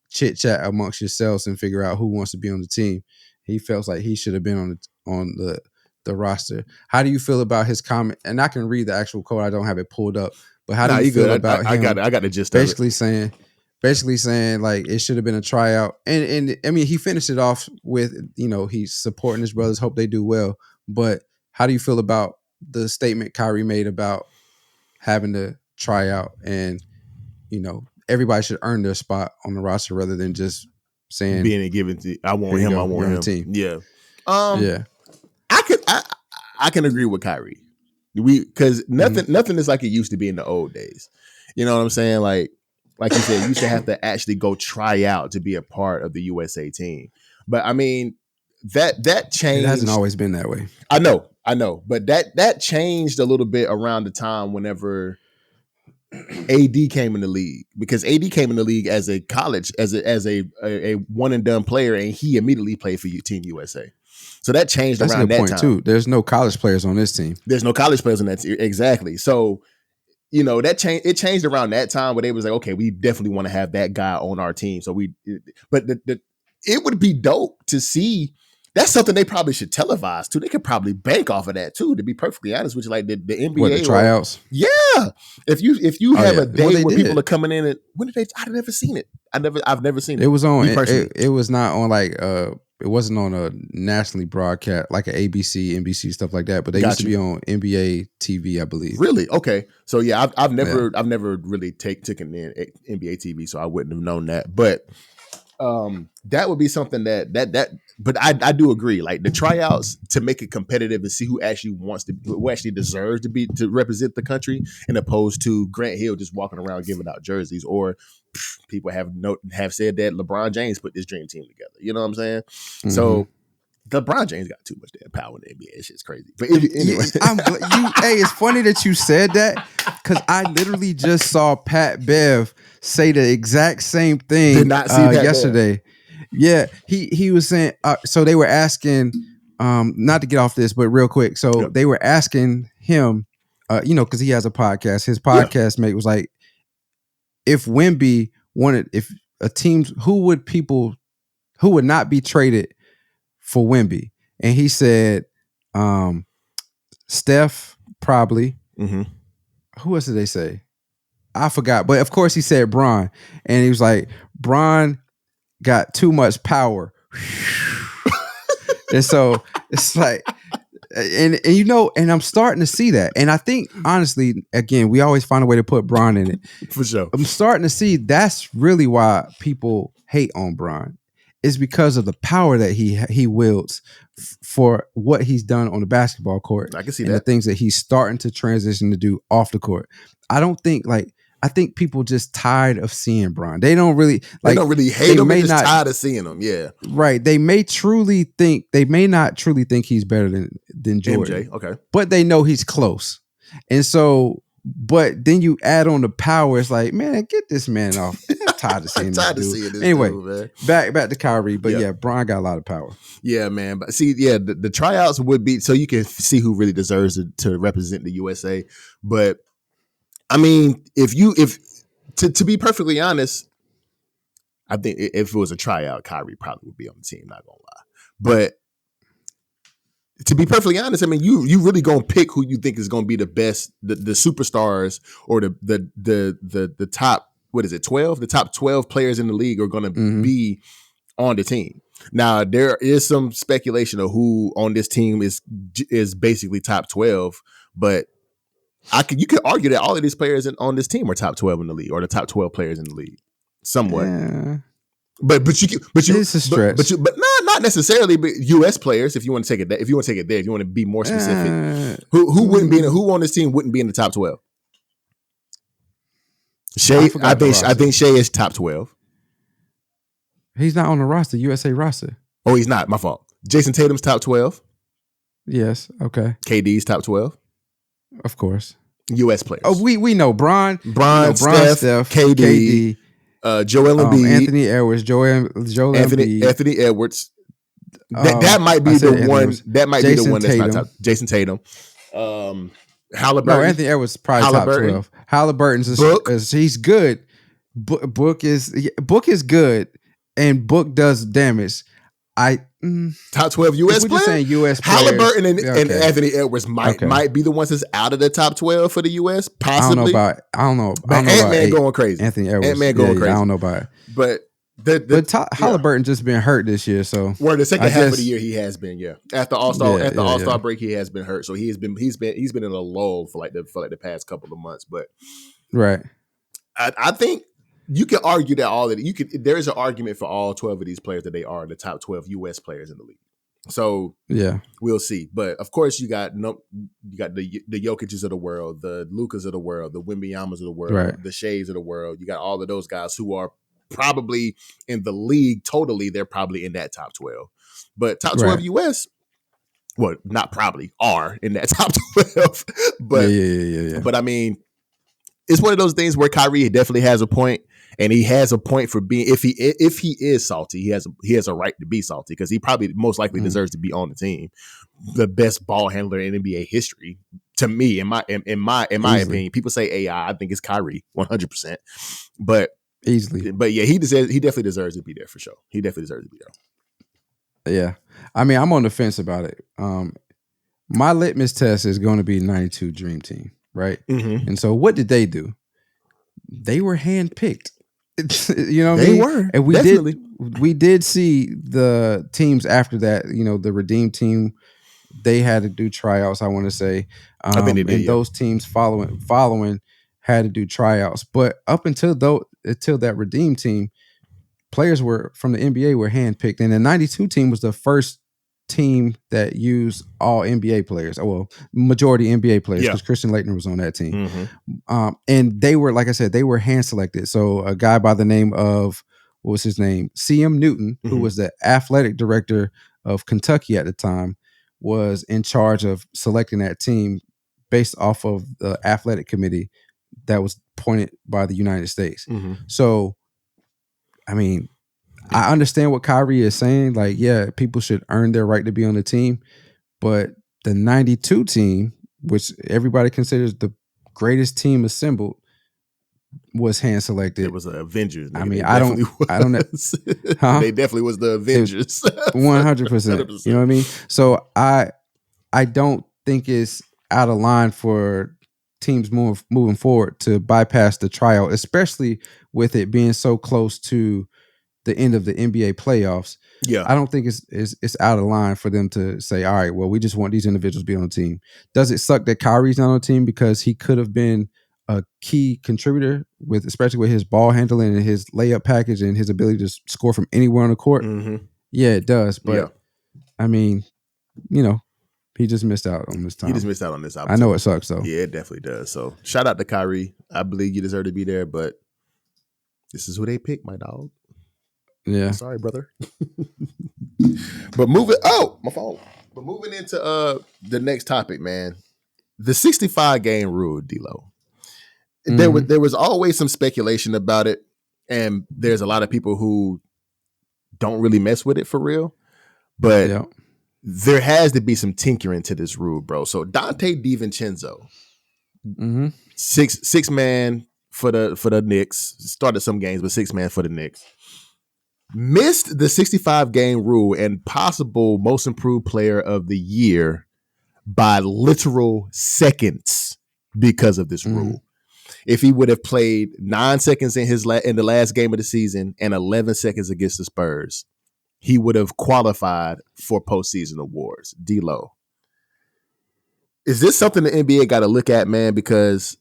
chit chat amongst yourselves and figure out who wants to be on the team. He felt like he should have been on the roster. How do you feel about his comment? And I can read the actual quote. I don't have it pulled up, but how do you feel about him? I got the gist basically of it. Basically saying like it should have been a tryout. And I mean, he finished it off with, he's supporting his brothers, hope they do well. But how do you feel about the statement Kyrie made about having to try out and, everybody should earn their spot on the roster rather than just saying being given to I want him. Team. Yeah. Yeah. I can agree with Kyrie. Because nothing is like it used to be in the old days. You know what I'm saying? Like you said, you used to have to actually go try out to be a part of the USA team. But I mean, that changed. It hasn't always been that way. I know. But that changed a little bit around the time whenever AD came in the league, because AD came in the league as a college, as a one and done player, and he immediately played for Team USA. So that changed around that time too. There's no college players on this team. There's no college players on that team. Exactly. So, that changed. It changed around that time where they was like, okay, we definitely want to have that guy on our team. So it would be dope to see. That's something they probably should televise too. They could probably bank off of that too. To be perfectly honest with you, like the NBA, the tryouts. Yeah, if you have a day where people are coming in and when did they? I've never seen it. I've never seen it. It was on. It was not on like it wasn't on a nationally broadcast like an ABC, NBC stuff like that. But they used to be on NBA TV, I believe. Really? Okay. So yeah, I've never really taken in NBA TV, so I wouldn't have known that. But that would be something that. But I do agree, like the tryouts to make it competitive and see who actually who actually deserves to represent the country, and opposed to Grant Hill just walking around giving out jerseys, or people have said that LeBron James put this dream team together. You know what I'm saying? Mm-hmm. So LeBron James got too much damn power in the NBA. It's just crazy. But anyway, hey, it's funny that you said that because I literally just saw Pat Bev say the exact same thing. Did not see that yesterday. Bev. Yeah, he was saying. So they were asking, not to get off this, but real quick. So they were asking him, because he has a podcast. His podcast mate was like, if Wemby if a team, who would not be traded for Wemby? And he said, Steph probably. Mm-hmm. Who else did they say? I forgot, but of course he said Bron, and he was like, Bron got too much power. And so it's like, and I'm starting to see that. And I think honestly, again, we always find a way to put Bron in it. For sure. I'm starting to see that's really why people hate on Bron. Is because of the power that he wields for what he's done on the basketball court. I can see and that. The things that he's starting to transition to do off the court. I think people just tired of seeing Bron. They don't really hate him. They're just tired of seeing him. Yeah, right. They may not truly think he's better than Jordan. MJ, okay, but they know he's close, and so But then you add on the power. It's like, man, get this man off. I'm tired of seeing this dude. Anyway, man. back to Kyrie. But yeah, Bron got a lot of power. Yeah, man. But see, yeah, the tryouts would be so you can see who really deserves to represent the USA. But I mean, if to be perfectly honest, I think if it was a tryout, Kyrie probably would be on the team. Not gonna lie, but to be perfectly honest, I mean, you really gonna pick who you think is gonna be the best, the superstars or the top, what is it, 12? The top 12 players in the league are gonna be on the team. Now there is some speculation of who on this team is basically top 12, but you could argue that all of these players on this team are top 12 in the league or the top 12 players in the league, somewhat. Yeah. But it's a stretch. But not necessarily. But U.S. players, if you want to take it there, if you want to be more specific, who wouldn't be who on this team wouldn't be in the top 12? Shea, I think Shea is top 12. He's not on the roster, USA roster. Oh, he's not. My fault. Jason Tatum's top 12. Yes. Okay. KD's top 12. Of course. U.S. players. Oh, we know Bron, Steph, KD. Joel Embiid, Anthony Edwards, Anthony Edwards. That might be the one. Edwards. That might Jason be the one that's Tatum. Not top. Jason Tatum. Halliburton. No, Anthony Edwards is probably top 12. Halliburton's he's good. Book is good, and Book does damage. Top 12 U.S. players. Saying U.S. players. Halliburton and Anthony Edwards might be the ones that's out of the top 12 for the U.S. Possibly. I don't know. Ant-Man going crazy. Anthony Edwards. Ant-Man going crazy. I don't know about it. But Halliburton just been hurt this year. So the second half of the year he has been. Yeah, after All-Star break he has been hurt. So he's been in a lull for the past couple of months. But right, I think. You can argue that there is an argument for all 12 of these players that they are the top 12 U.S. players in the league. So yeah, we'll see. But of course, you got the Jokic's of the world, the Lucas of the world, the Wembeyamas of the world, right. the Sheas of the world. You got all of those guys who are probably in the league totally. They're probably in that top 12. But top 12 U.S. Well, not probably are in that top 12. But yeah. But I mean, it's one of those things where Kyrie definitely has a point. And he has a point for being if he is salty, he has a right to be salty because he probably most likely deserves to be on the team. The best ball handler in NBA history, to me, in my opinion. People say AI, I think it's Kyrie, 100%. But easily, but yeah, he definitely deserves to be there for sure. He definitely deserves to be there. Yeah, I mean, I'm on the fence about it. My litmus test is going to be 92 Dream Team, right? Mm-hmm. And so, what did they do? They were handpicked. You know what I mean? Were. And definitely. we did see the teams after that, the Redeem team, they had to do tryouts, I want to say. I think they did, and those teams following had to do tryouts. But up until that Redeem team, players from the NBA were handpicked. And the 92 team was the first team that used all NBA players. Well, majority NBA players because Christian Laettner was on that team. Mm-hmm. And they were, like I said, they were hand selected. So a guy by the name of, what was his name? C.M. Newton, who was the athletic director of Kentucky at the time, was in charge of selecting that team based off of the athletic committee that was appointed by the United States. Mm-hmm. So, I mean, I understand what Kyrie is saying. Like, yeah, people should earn their right to be on the team. But the 92 team, which everybody considers the greatest team assembled, was hand selected. It was the Avengers. I mean, I don't know. Huh? They definitely was the Avengers. 100%. You know what I mean? So I don't think it's out of line for teams moving forward to bypass the tryout, especially with it being so close to the end of the NBA playoffs. Yeah, I don't think it's out of line for them to say, all right, well, we just want these individuals to be on the team. Does it suck that Kyrie's not on the team because he could have been a key contributor especially with his ball handling and his layup package and his ability to score from anywhere on the court? Mm-hmm. Yeah, it does. But I mean, he just missed out on this time. He just missed out on this opportunity. I know it sucks though. Yeah, it definitely does. So shout out to Kyrie. I believe you deserve to be there, but this is who they picked, my dog. Yeah. Sorry, brother. But my phone. But moving into the next topic, man. The 65 game rule, D-Lo. there was always some speculation about it, and there's a lot of people who don't really mess with it for real. But there has to be some tinkering to this rule, bro. So Donte DiVincenzo, six man for the Knicks, started some games, but 6 man for the Knicks. Missed the 65 game rule and possible most improved player of the year by literal seconds because of this rule. If he would have played 9 seconds in the last game of the season and 11 seconds against the Spurs, he would have qualified for postseason awards. D-Lo, is this something the NBA got to look at, man? Because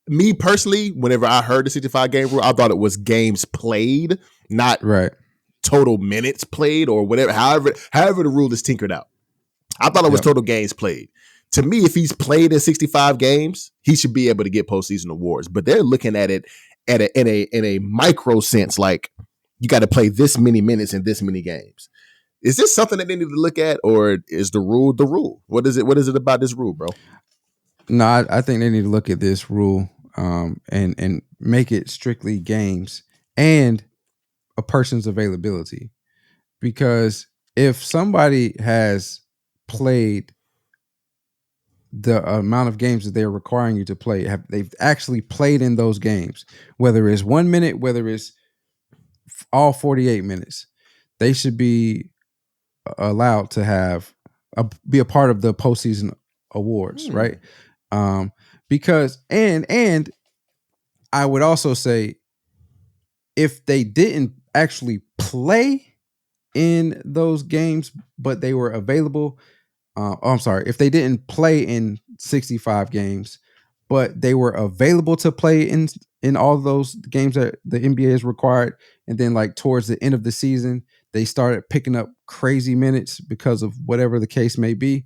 me personally, whenever I heard the 65 game rule, I thought it was games played, not total minutes played or whatever. However the rule is tinkered out. I thought it was total games played. To me, if he's played in 65 games, he should be able to get postseason awards. But they're looking at it in a micro sense, like you got to play this many minutes in this many games. Is this something that they need to look at, or is the rule the rule? What is it? What is it about this rule, bro? No, I think they need to look at this rule and make it strictly games and a person's availability. Because if somebody has played the amount of games that they're requiring you to play, they've actually played in those games, whether it's 1 minute, whether it's all 48 minutes, they should be allowed to have be a part of the postseason awards, right? Because and I would also say, if they didn't actually play in those games, but they were available. If they didn't play in 65 games, but they were available to play in all those games that the NBA is required, and then like towards the end of the season, they started picking up crazy minutes because of whatever the case may be.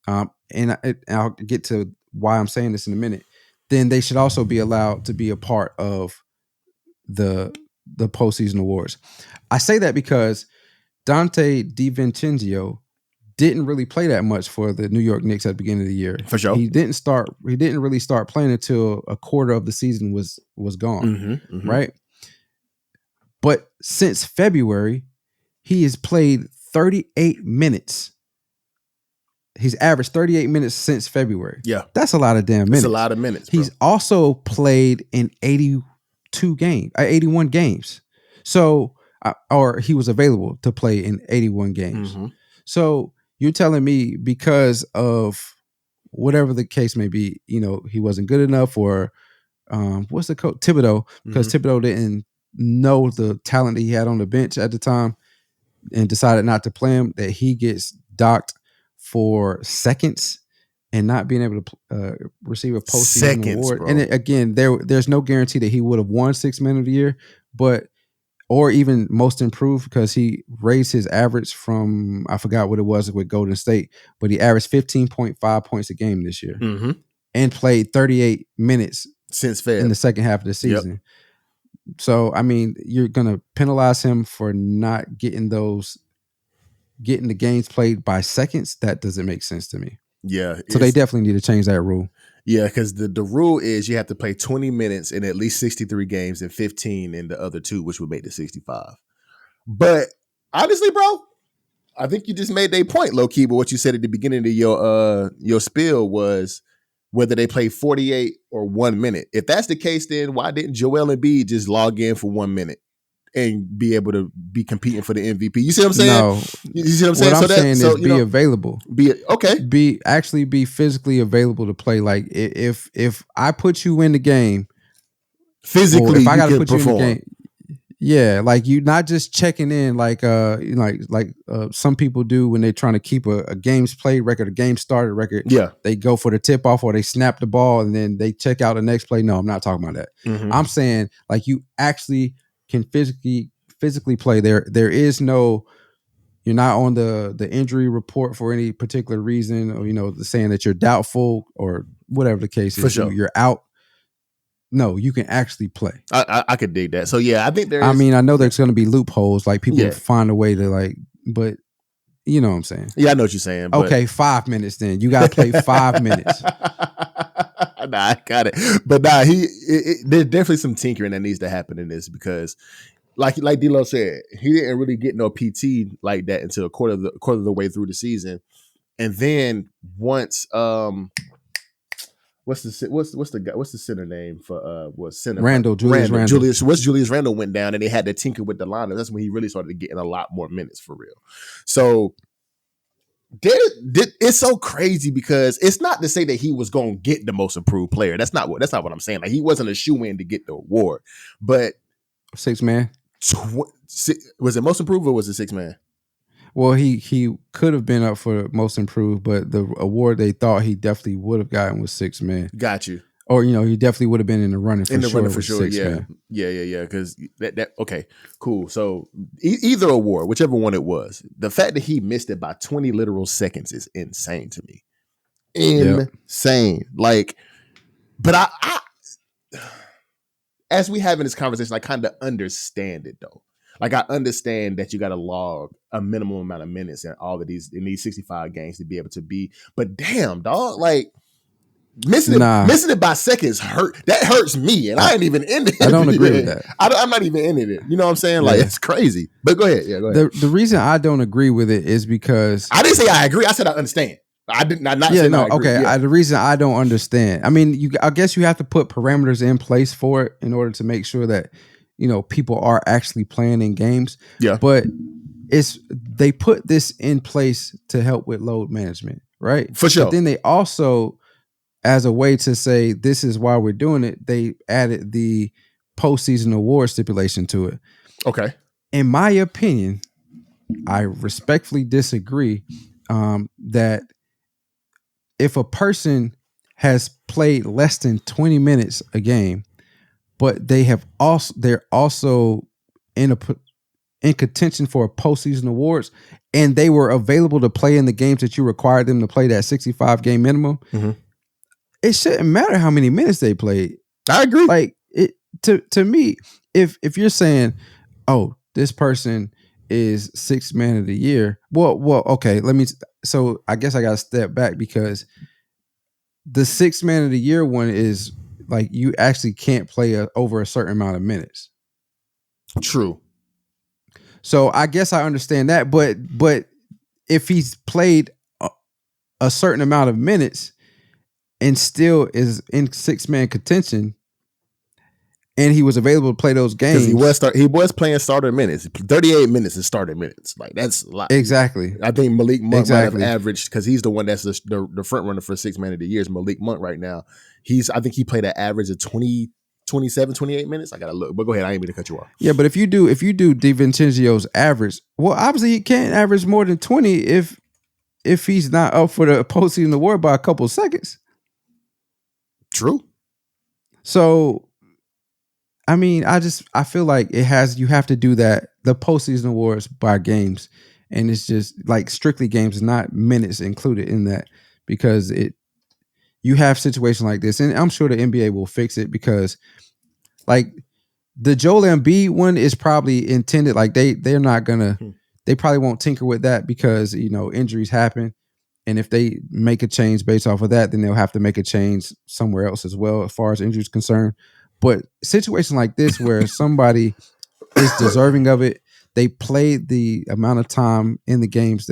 And I'll get to why I'm saying this in a minute. Then they should also be allowed to be a part of the postseason awards. I say that because Donte DiVincenzo didn't really play that much for the New York Knicks at the beginning of the year. For sure. He didn't really start playing until a quarter of the season was gone. Right? But since February, he has played 38 minutes. He's averaged 38 minutes since February. Yeah. That's a lot of damn minutes. That's a lot of minutes, bro. He's also played in 81 games. So, or he was available to play in 81 games. So you're telling me because of whatever the case may be, he wasn't good enough, or what's the coach? Thibodeau, because Thibodeau didn't know the talent that he had on the bench at the time and decided not to play him, that he gets docked for seconds and not being able to receive a postseason award. Bro. And again, there's no guarantee that he would have won 6 Man of the Year, or even most improved, because he raised his average from, I forgot what it was with Golden State, but he averaged 15.5 points a game this year and played 38 minutes since Feb in the second half of the season. So, I mean, you're going to penalize him for not getting the games played by seconds. That doesn't make sense to me. Yeah. So they definitely need to change that rule. Yeah, because the rule is you have to play 20 minutes in at least 63 games and 15 in the other two, which would make it 65. But honestly, bro, I think you just made a point, low key. But what you said at the beginning of your spiel was whether they play 48 or 1 minute. If that's the case, then why didn't Joel Embiid just log in for 1 minute and be able to be competing for the MVP? You see what I'm saying? No. You see what I'm saying? What I'm saying is be available. Be physically available to play. Like if I put you in the game physically, if I gotta you put perform. you in the game. Yeah, like you not just checking in like some people do when they're trying to keep a games played record, a game started record. Yeah. They go for the tip off or they snap the ball and then they check out the next play. No, I'm not talking about that. I'm saying like you actually can physically play. There is no, you're not on the injury report for any particular reason, or the saying that you're doubtful or whatever the case is. For sure. You're out. No, you can actually play. I could dig that. So yeah, I think I know there's going to be loopholes, like people find a way to but you know what I'm saying? Yeah, I know what you're saying. But... Okay, 5 minutes then. You got to play 5 minutes. Nah, I got it. But there's definitely some tinkering that needs to happen in this because, like D-Lo said, he didn't really get no PT like that until a quarter of the way through the season, and then once what's the center name for Julius Randle. Julius Randle went down and they had to tinker with the lineup. That's when he really started getting a lot more minutes for real. So it's so crazy because it's not to say that he was going to get the most improved player. That's not what I'm saying. Like he wasn't a shoe-in to get the award, but 6 man. Was it most improved or was it 6 man? Well, he could have been up for most improved, but the award they thought he definitely would have gotten was 6 man. Got you. Or he definitely would have been in the running for sure. Yeah. Because that okay, cool. So either award, whichever one it was, the fact that he missed it by 20 literal seconds is insane to me. Insane. Yep. Like, but I as we having this conversation, I kind of understand it though. Like I understand that you got to log a minimum amount of minutes in in these 65 games to be able to be. But damn, dog, like missing it by seconds hurts me, and I ain't even in it. I don't agree with that. I'm not even in it. You know what I'm saying? Like it's crazy. But go ahead. Yeah, go ahead. The reason I don't agree with it is because I didn't say I agree. I said I understand. I did not say I agree. Okay. Yeah. The reason I don't understand. I mean, I guess you have to put parameters in place for it in order to make sure that people are actually playing in games. Yeah. But they put this in place to help with load management, right? For sure. But then they also, as a way to say this is why we're doing it, they added the postseason award stipulation to it. Okay. In my opinion, I respectfully disagree that if a person has played less than 20 minutes a game, but they're also in contention for a postseason awards, and they were available to play in the games that you required them to play that 65 game minimum. Mm-hmm. It shouldn't matter how many minutes they played. I agree. Like it to me, if you're saying, oh, this person is 6th man of the year, well, okay. So I guess I got to step back because the 6th man of the year one is like you actually can't play over a certain amount of minutes. True. So I guess I understand that, but if he's played a certain amount of minutes and still is in 6 man contention, and he was available to play those games, he was playing starter minutes. 38 minutes is starter minutes. Like that's a lot. Exactly. I think Malik Monk might have averaged, because he's the one that's the front runner for 6 man of the year is Malik Monk right now. I think he played an average of 27, 28 minutes. I gotta look, but go ahead. I ain't mean to cut you off. Yeah, but if you do DiVincenzo's average, well, obviously he can't average more than 20 if he's not up for the postseason award by a couple of seconds. True. So, I mean, I feel like you have to do that, the postseason awards by games, and it's just like strictly games, not minutes included in that, because you have situations like this, and I'm sure the NBA will fix it, because like the Joel Embiid one is probably intended, like they're not gonna, they probably won't tinker with that because injuries happen. And if they make a change based off of that, then they'll have to make a change somewhere else as well, as far as injuries concerned. But situation like this, where somebody is deserving of it, they played the amount of time in the games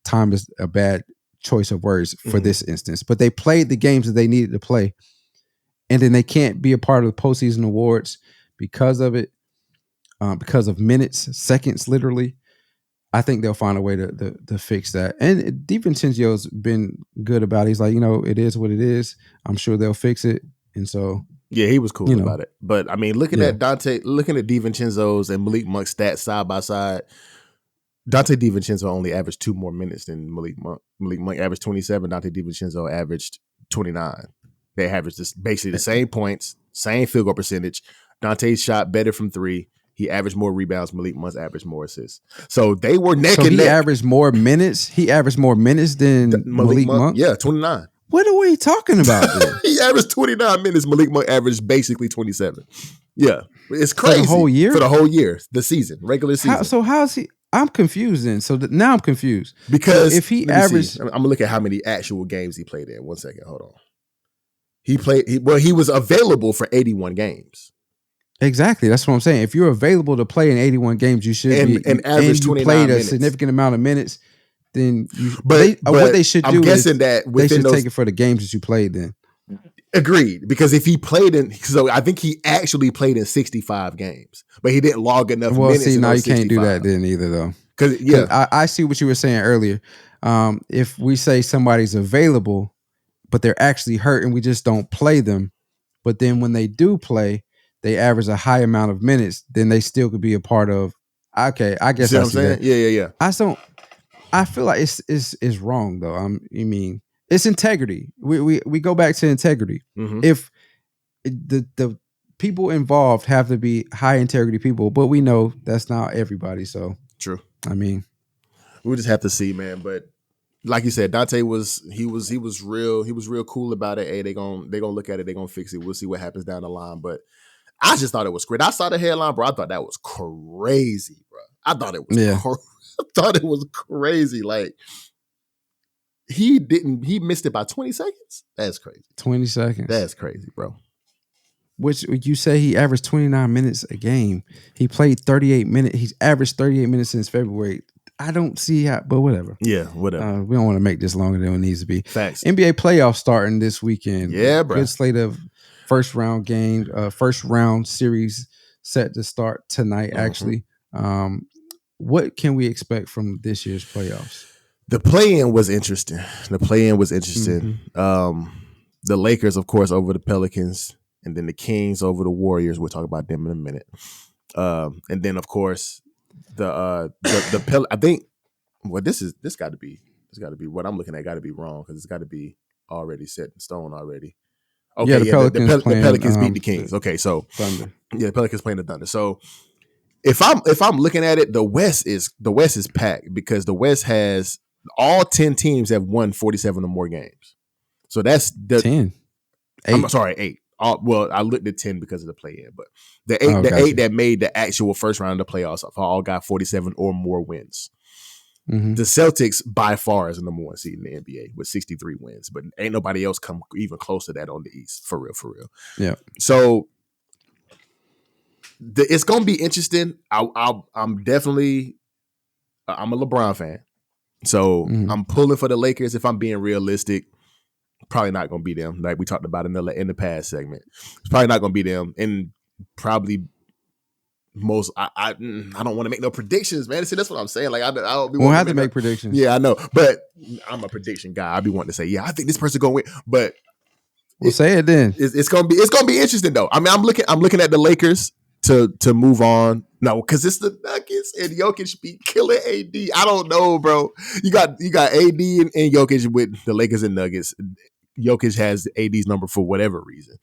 time is a bad choice of words for this instance, but they played the games that they needed to play, and then they can't be a part of the postseason awards because of it, because of minutes, seconds, literally. I think they'll find a way to fix that. And DiVincenzo's been good about it. He's like, it is what it is. I'm sure they'll fix it. And so, yeah, he was cool about it. But I mean, looking at DiVincenzo's and Malik Monk's stats side by side, Donte DiVincenzo only averaged 2 more minutes than Malik Monk. Malik Monk averaged 27. Donte DiVincenzo averaged 29. They averaged basically the same points, same field goal percentage. Donte shot better from 3. He averaged more rebounds. Malik Monk averaged more assists. So they were neck and neck. He averaged more minutes. He averaged more minutes than Malik Monk. Yeah, 29. What are we talking about? He averaged 29 minutes. Malik Monk averaged basically 27. Yeah, it's crazy. For the whole year? For the whole year, the season, regular season. How's he? I'm confused then. So now I'm confused. Because if he averaged, I'm going to look at how many actual games he played in. 1 second. Hold on. He was available for 81 games. Exactly. That's what I'm saying. If you're available to play in 81 games, you should be. And average 29 played minutes. A significant amount of minutes, then you. But what they should do is that they should take it for the games that you played then. Agreed. Because if he played so I think he actually played in 65 games, but he didn't log enough minutes. Well, see, now you can't do that then either, though. Because I see what you were saying earlier. If we say somebody's available, but they're actually hurt and we just don't play them, but then when they do play, they average a high amount of minutes, then they still could be a part of. Okay, I guess see I what I'm saying. Yeah. I feel like it's wrong though. You mean it's integrity. We go back to integrity. Mm-hmm. If the people involved have to be high integrity people, but we know that's not everybody. So true. I mean, we'll just have to see, man. But like you said, Donte was real cool about it. Hey, they gonna look at it, they gonna fix it. We'll see what happens down the line. But I just thought it was great. I saw the headline, bro. I thought that was crazy, bro. I thought it was I thought it was crazy. Like he missed it by 20 seconds. That's crazy. 20 seconds. That's crazy, bro. Which you say he averaged 29 minutes a game. He played 38 minutes. He's averaged 38 minutes since February. I don't see how, but whatever. Yeah, whatever. We don't want to make this longer than it needs to be. Facts. NBA playoffs starting this weekend. Yeah, bro. Good slate of first round series set to start tonight, actually. What can we expect from this year's playoffs? The play-in was interesting. Mm-hmm. The Lakers, of course, over the Pelicans, and then the Kings over the Warriors. We'll talk about them in a minute. And then, of course, the I think this got to be what I'm looking at. Got to be wrong because it's got to be already set in stone already. Okay, yeah, the Pelicans beat the Kings. Okay, so Thunder. Yeah, the Pelicans playing the Thunder. So if I'm looking at it, the West is packed because the West has all 10 teams have won 47 or more games. So that's the 10. 8. I'm sorry, 8. Well, I looked at 10 because of the play-in, but the eight that made the actual first round of the playoffs all got 47 or more wins. Mm-hmm. The Celtics by far is the number one seed in the NBA with 63 wins, but ain't nobody else come even close to that on the East. For real. Yeah. So it's gonna be interesting. I'm definitely I'm a LeBron fan, so I'm pulling for the Lakers. If I'm being realistic, probably not gonna be them. Like we talked about in the past segment, it's probably not gonna be them, and probably. I don't want to make no predictions, man. See, that's what I'm saying. Like I don't be. We'll have to make predictions. Yeah, I know, but I'm a prediction guy. I be wanting to say, yeah, I think this person gonna win, but we'll say it then. It's gonna be interesting though. I mean, I'm looking at the Lakers to move on. No, because it's the Nuggets and Jokic be killing AD. I don't know, bro. You got AD and Jokic with the Lakers and Nuggets. Jokic has AD's number for whatever reason.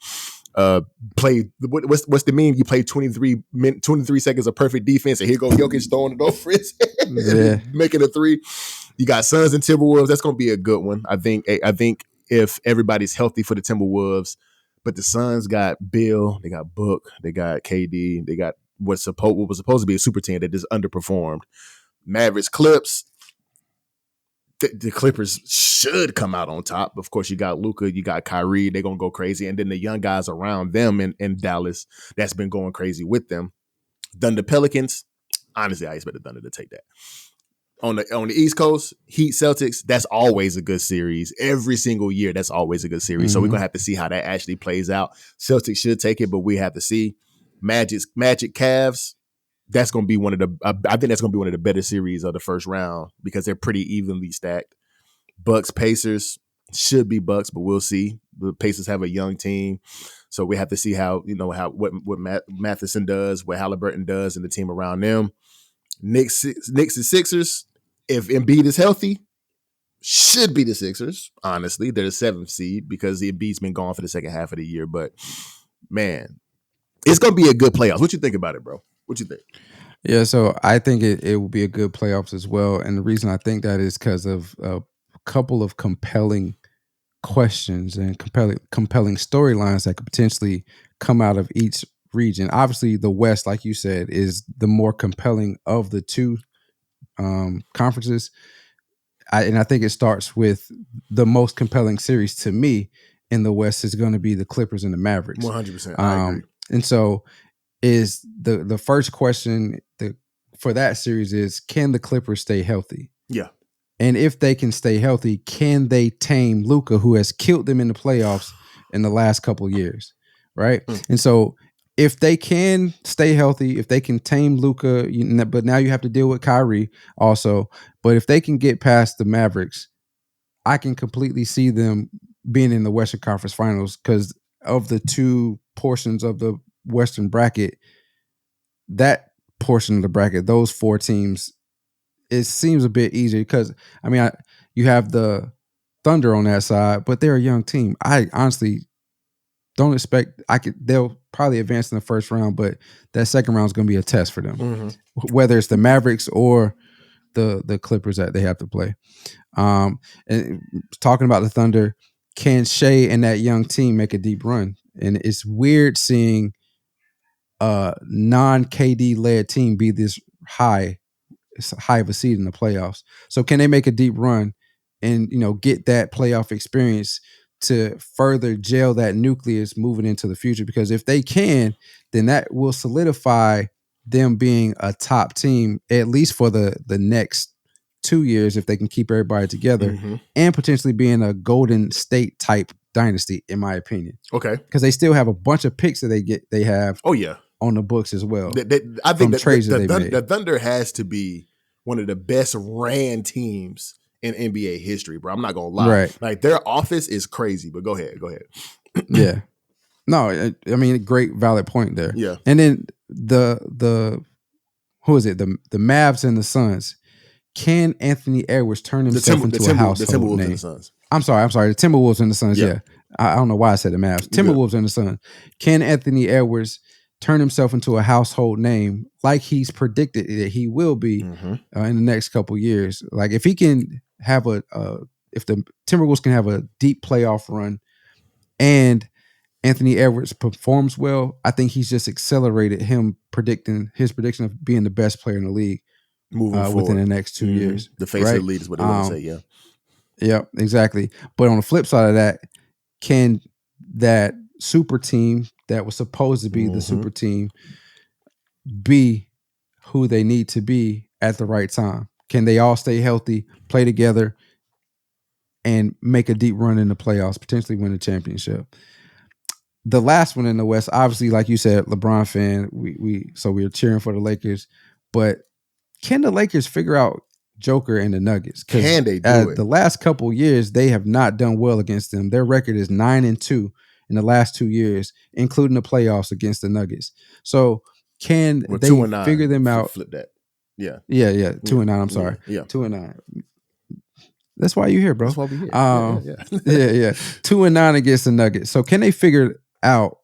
Play what's the meme? You play 23 seconds of perfect defense, and here go Jokic throwing it over his head, making a three. You got Suns and Timberwolves. That's gonna be a good one. I think if everybody's healthy for the Timberwolves, but the Suns got Bill, they got Book, they got KD, they got what was supposed to be a super team that just underperformed. Mavericks, Clips. The Clippers should come out on top. Of course, you got Luka, you got Kyrie. They're going to go crazy. And then the young guys around them in Dallas, that's been going crazy with them. Thunder Pelicans, honestly, I expect the Thunder to take that. On the East Coast, Heat Celtics, that's always a good series. Every single year, that's always a good series. Mm-hmm. So we're going to have to see how that actually plays out. Celtics should take it, but we have to see. Magic Cavs, that's going to be I think that's going to be one of the better series of the first round because they're pretty evenly stacked. Bucks, Pacers should be Bucks, but we'll see. The Pacers have a young team, so we have to see what Matheson does, what Halliburton does, and the team around them. Knicks and Sixers, if Embiid is healthy, should be the Sixers. Honestly, they're the 7th seed because Embiid's been gone for the second half of the year. But man, it's going to be a good playoffs. What you think about it, bro? What you think? Yeah, so I think it will be a good playoffs as well. And the reason I think that is because of a couple of compelling questions and compelling storylines that could potentially come out of each region. Obviously, the West, like you said, is the more compelling of the two conferences. I think it starts with the most compelling series to me, in the West is going to be the Clippers and the Mavericks. 100%. I agree. And so is the first question for that series is, can the Clippers stay healthy? Yeah. And if they can stay healthy, can they tame Luka, who has killed them in the playoffs in the last couple of years, right? And so if they can stay healthy, if they can tame Luka, but now you have to deal with Kyrie also. But if they can get past the Mavericks, I can completely see them being in the Western Conference Finals, because of the two portions of the Western bracket, that portion of the bracket, those four teams, it seems a bit easier because, I mean, you have the Thunder on that side, but they're a young team. I honestly don't expect they'll probably advance in the first round, but that second round is going to be a test for them, whether it's the Mavericks or the Clippers that they have to play. And talking about the Thunder, can Shea and that young team make a deep run? And it's weird seeing a non-KD led team be this high of a seed in the playoffs. So can they make a deep run and, get that playoff experience to further gel that nucleus moving into the future? Because if they can, then that will solidify them being a top team, at least for the next 2 years, if they can keep everybody together, and potentially being a Golden State type dynasty, in my opinion. Okay. Because they still have a bunch of picks that they have. Oh yeah. On the books as well. I think the Thunder has to be one of the best ran teams in NBA history, bro. I'm not gonna lie. Right. Like, their offense is crazy, but go ahead. Yeah. No, I mean, great valid point there. Yeah. And then the who is it? The Mavs and the Suns. Can Anthony Edwards turn himself into a household the Timberwolves name? and the Suns. I'm sorry. The Timberwolves and the Suns. Yeah. I don't know why I said the Mavs. Timberwolves and the Suns. Can Anthony Edwards turn himself into a household name like he's predicted that he will be in the next couple years? Like, if he can have if the Timberwolves can have a deep playoff run and Anthony Edwards performs well, I think he's just accelerated his prediction of being the best player in the league moving within the next 2 years. The face of the league is what they want to say. Yeah. Yeah, exactly. But on the flip side of that, can that super team that was supposed to be the super team be who they need to be at the right time? Can they all stay healthy, play together, and make a deep run in the playoffs, potentially win a championship? The last one in the West, obviously, like you said, LeBron fan, we're cheering for the Lakers, but can the Lakers figure out Joker and the Nuggets? Can they do it? The last couple years, they have not done well against them. Their record is 9-2 in the last 2 years, including the playoffs against the Nuggets. So can they figure them out? Flip that. Yeah. 2-9. I'm sorry. Yeah. 2-9. That's why you're here, bro. That's why we're here. Yeah. 2-9 against the Nuggets. So can they figure out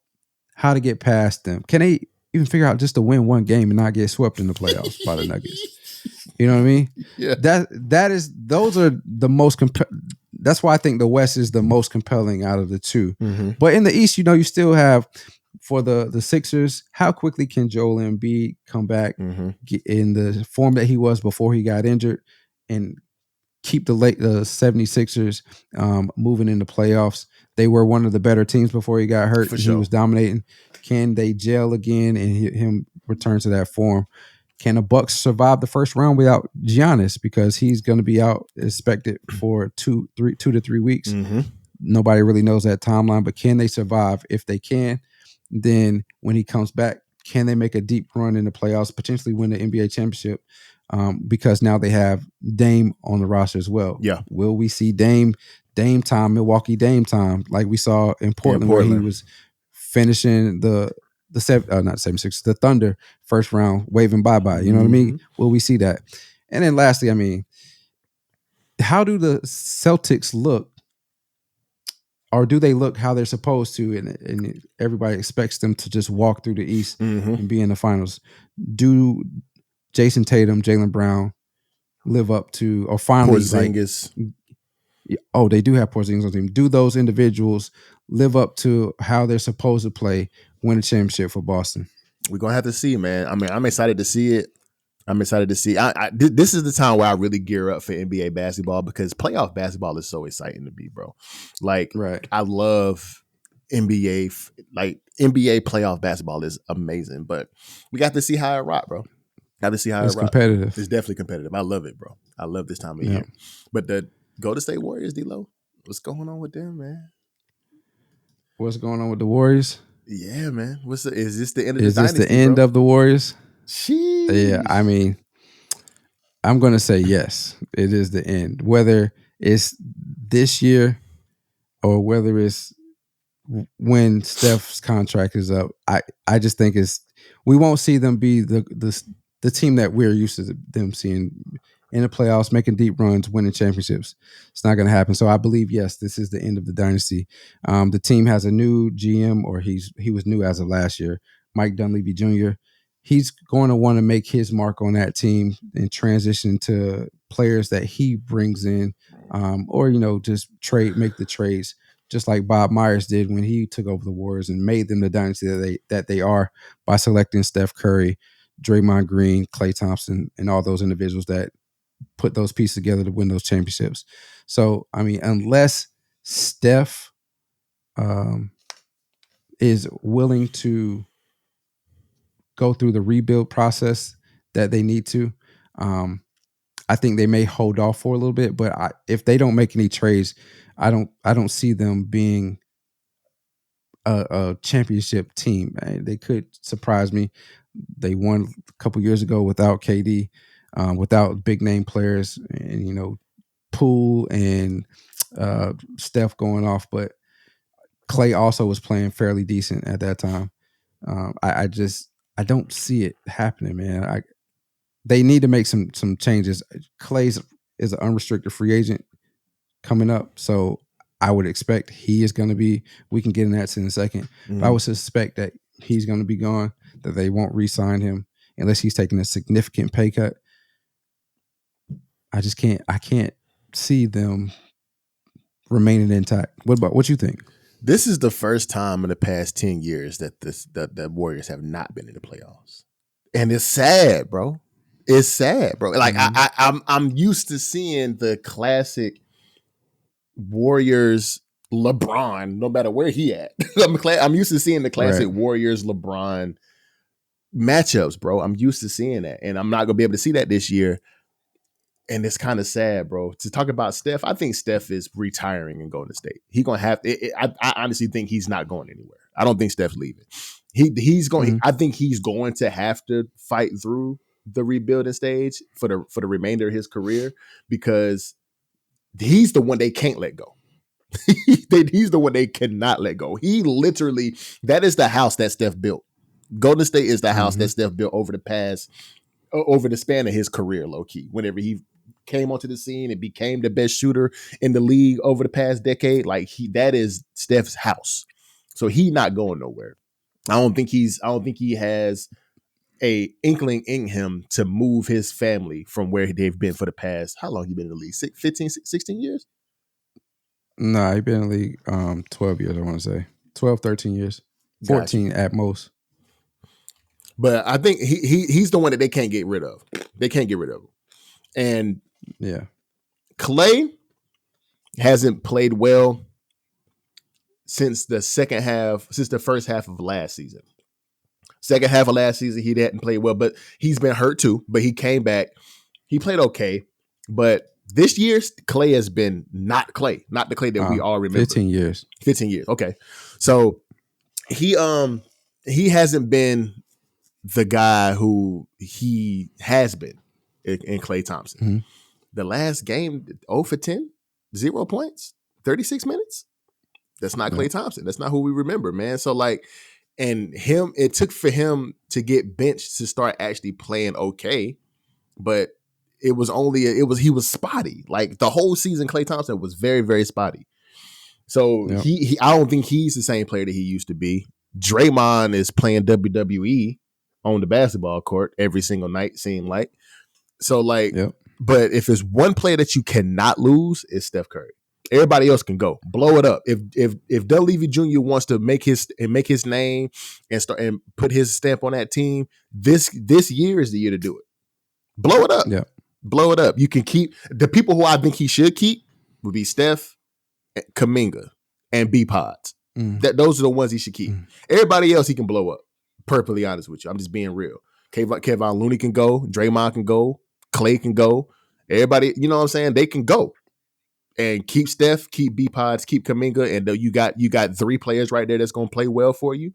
how to get past them? Can they even figure out just to win one game and not get swept in the playoffs by the Nuggets? You know what I mean? Yeah. Those are the most that's why I think the West is the most compelling out of the two. But in the East, you still have, for the Sixers, how quickly can Joel Embiid come back in the form that he was before he got injured and keep the 76ers moving in the playoffs? They were one of the better teams before he got hurt. He was dominating. Can they gel again and him return to that form? Can the Bucks survive the first round without Giannis, because he's going to be out expected for 2 to 3 weeks? Nobody really knows that timeline, but can they survive? If they can, then when he comes back, can they make a deep run in the playoffs, potentially win the NBA championship? Because now they have Dame on the roster as well. Yeah. Will we see Dame time, Milwaukee Dame time, like we saw in Portland, where he was finishing the Thunder first round, waving bye-bye. You know what I mean? Will we see that? And then lastly, I mean, how do the Celtics look? Or do they look how they're supposed to, and everybody expects them to just walk through the East and be in the finals? Do Jason Tatum, Jaylen Brown live up to, or finally, Porzingis? They do have Porzingis on the team. Do those individuals live up to how they're supposed to play, win a championship for Boston? We're going to have to see, man. I mean, I'm excited to see it. I'm excited to see. This is the time where I really gear up for NBA basketball because playoff basketball is so exciting to me, bro. Like, right. I love NBA. Like, NBA playoff basketball is amazing, but we got to see how it rock, bro. Got to see how it's it rock. competitive. It's definitely competitive. I love it, bro. I love this time of Yeah. year. But the Golden State Warriors, D-Lo, what's going on with them, man? What's going on with the Warriors? Yeah, man. Is this the end of Is the this dynasty, the end bro? of the Warriors? Sheesh. Yeah, I mean, I'm going to say yes, it is the end. Whether it's this year or whether it's when Steph's contract is up, I just think we won't see them be the team that we're used to them seeing in the playoffs, making deep runs, winning championships. It's not going to happen. So I believe, yes, this is the end of the dynasty. The team has a new GM, or he was new as of last year, Mike Dunleavy Jr. He's going to want to make his mark on that team and transition to players that he brings in, or just make the trades, just like Bob Myers did when he took over the Warriors and made them the dynasty that they are by selecting Steph Curry, Draymond Green, Klay Thompson, and all those individuals that put those pieces together to win those championships. So, I mean, unless Steph is willing to go through the rebuild process that they need to, I think they may hold off for a little bit. But if they don't make any trades, I don't see them being a championship team. They could surprise me. They won a couple years ago without KD, without big name players, and Poole and Steph going off, but Klay also was playing fairly decent at that time. I don't see it happening, man. They need to make some changes. Klay is an unrestricted free agent coming up, so I would expect he is going to be. We can get in that in a second. Mm-hmm. But I would suspect that he's going to be gone. That they won't re-sign him unless he's taking a significant pay cut. I can't see them remaining intact. What you think? This is the first time in the past 10 years that the Warriors have not been in the playoffs. And it's sad, bro. It's sad, bro. Like, I'm used to seeing the classic Warriors LeBron, no matter where he at. I'm used to seeing the classic Warriors LeBron matchups, bro. I'm used to seeing that. And I'm not gonna be able to see that this year. And it's kind of sad, bro. To talk about Steph, I think Steph is retiring and going to State. He's gonna have. I honestly think he's not going anywhere. I don't think Steph's leaving. He's going. Mm-hmm. I think he's going to have to fight through the rebuilding stage for the remainder of his career because he's the one they can't let go. He's the one they cannot let go. He literally, that is the house that Steph built. Golden State is the house that Steph built over the span of his career, low key. Whenever he came onto the scene and became the best shooter in the league over the past decade, that is Steph's house. So he not going nowhere. I don't think he has a inkling in him to move his family from where they've been for the past, how long he been in the league? 16 years? Nah, he been in the league 12 years, I want to say. 12, 13 years. 14 at most. But I think he's the one that they can't get rid of. They can't get rid of him. And yeah, Klay hasn't played well since the first half of last season. Second half of last season, he hadn't played well, but he's been hurt too. But he came back. He played okay. But this year, Klay has been not the Klay that we all remember. 15 years. 15 years. Okay. So he hasn't been the guy who he has been in Klay Thompson. Mm-hmm. The last game, 0 for 10, 0 points, 36 minutes. That's not Klay Thompson. That's not who we remember, man. So it took for him to get benched to start actually playing okay, but he was spotty. Like the whole season, Klay Thompson was very, very spotty. So I don't think he's the same player that he used to be. Draymond is playing WWE on the basketball court every single night, seemed like. So but if it's one player that you cannot lose, it's Steph Curry. Everybody else can go blow it up. If Dunleavy Jr. wants to make his name and start and put his stamp on that team, this year is the year to do it. Blow it up. Yeah. Blow it up. You can keep the people who I think he should keep would be Steph, Kuminga, and B Pods. Those are the ones he should keep. Everybody else he can blow up. Perfectly honest with you. I'm just being real. Kevon Looney can go. Draymond can go. Clay can go. Everybody, you know what I'm saying? They can go. And keep Steph, keep B Pods, keep Kuminga, and you got 3 players right there that's gonna play well for you.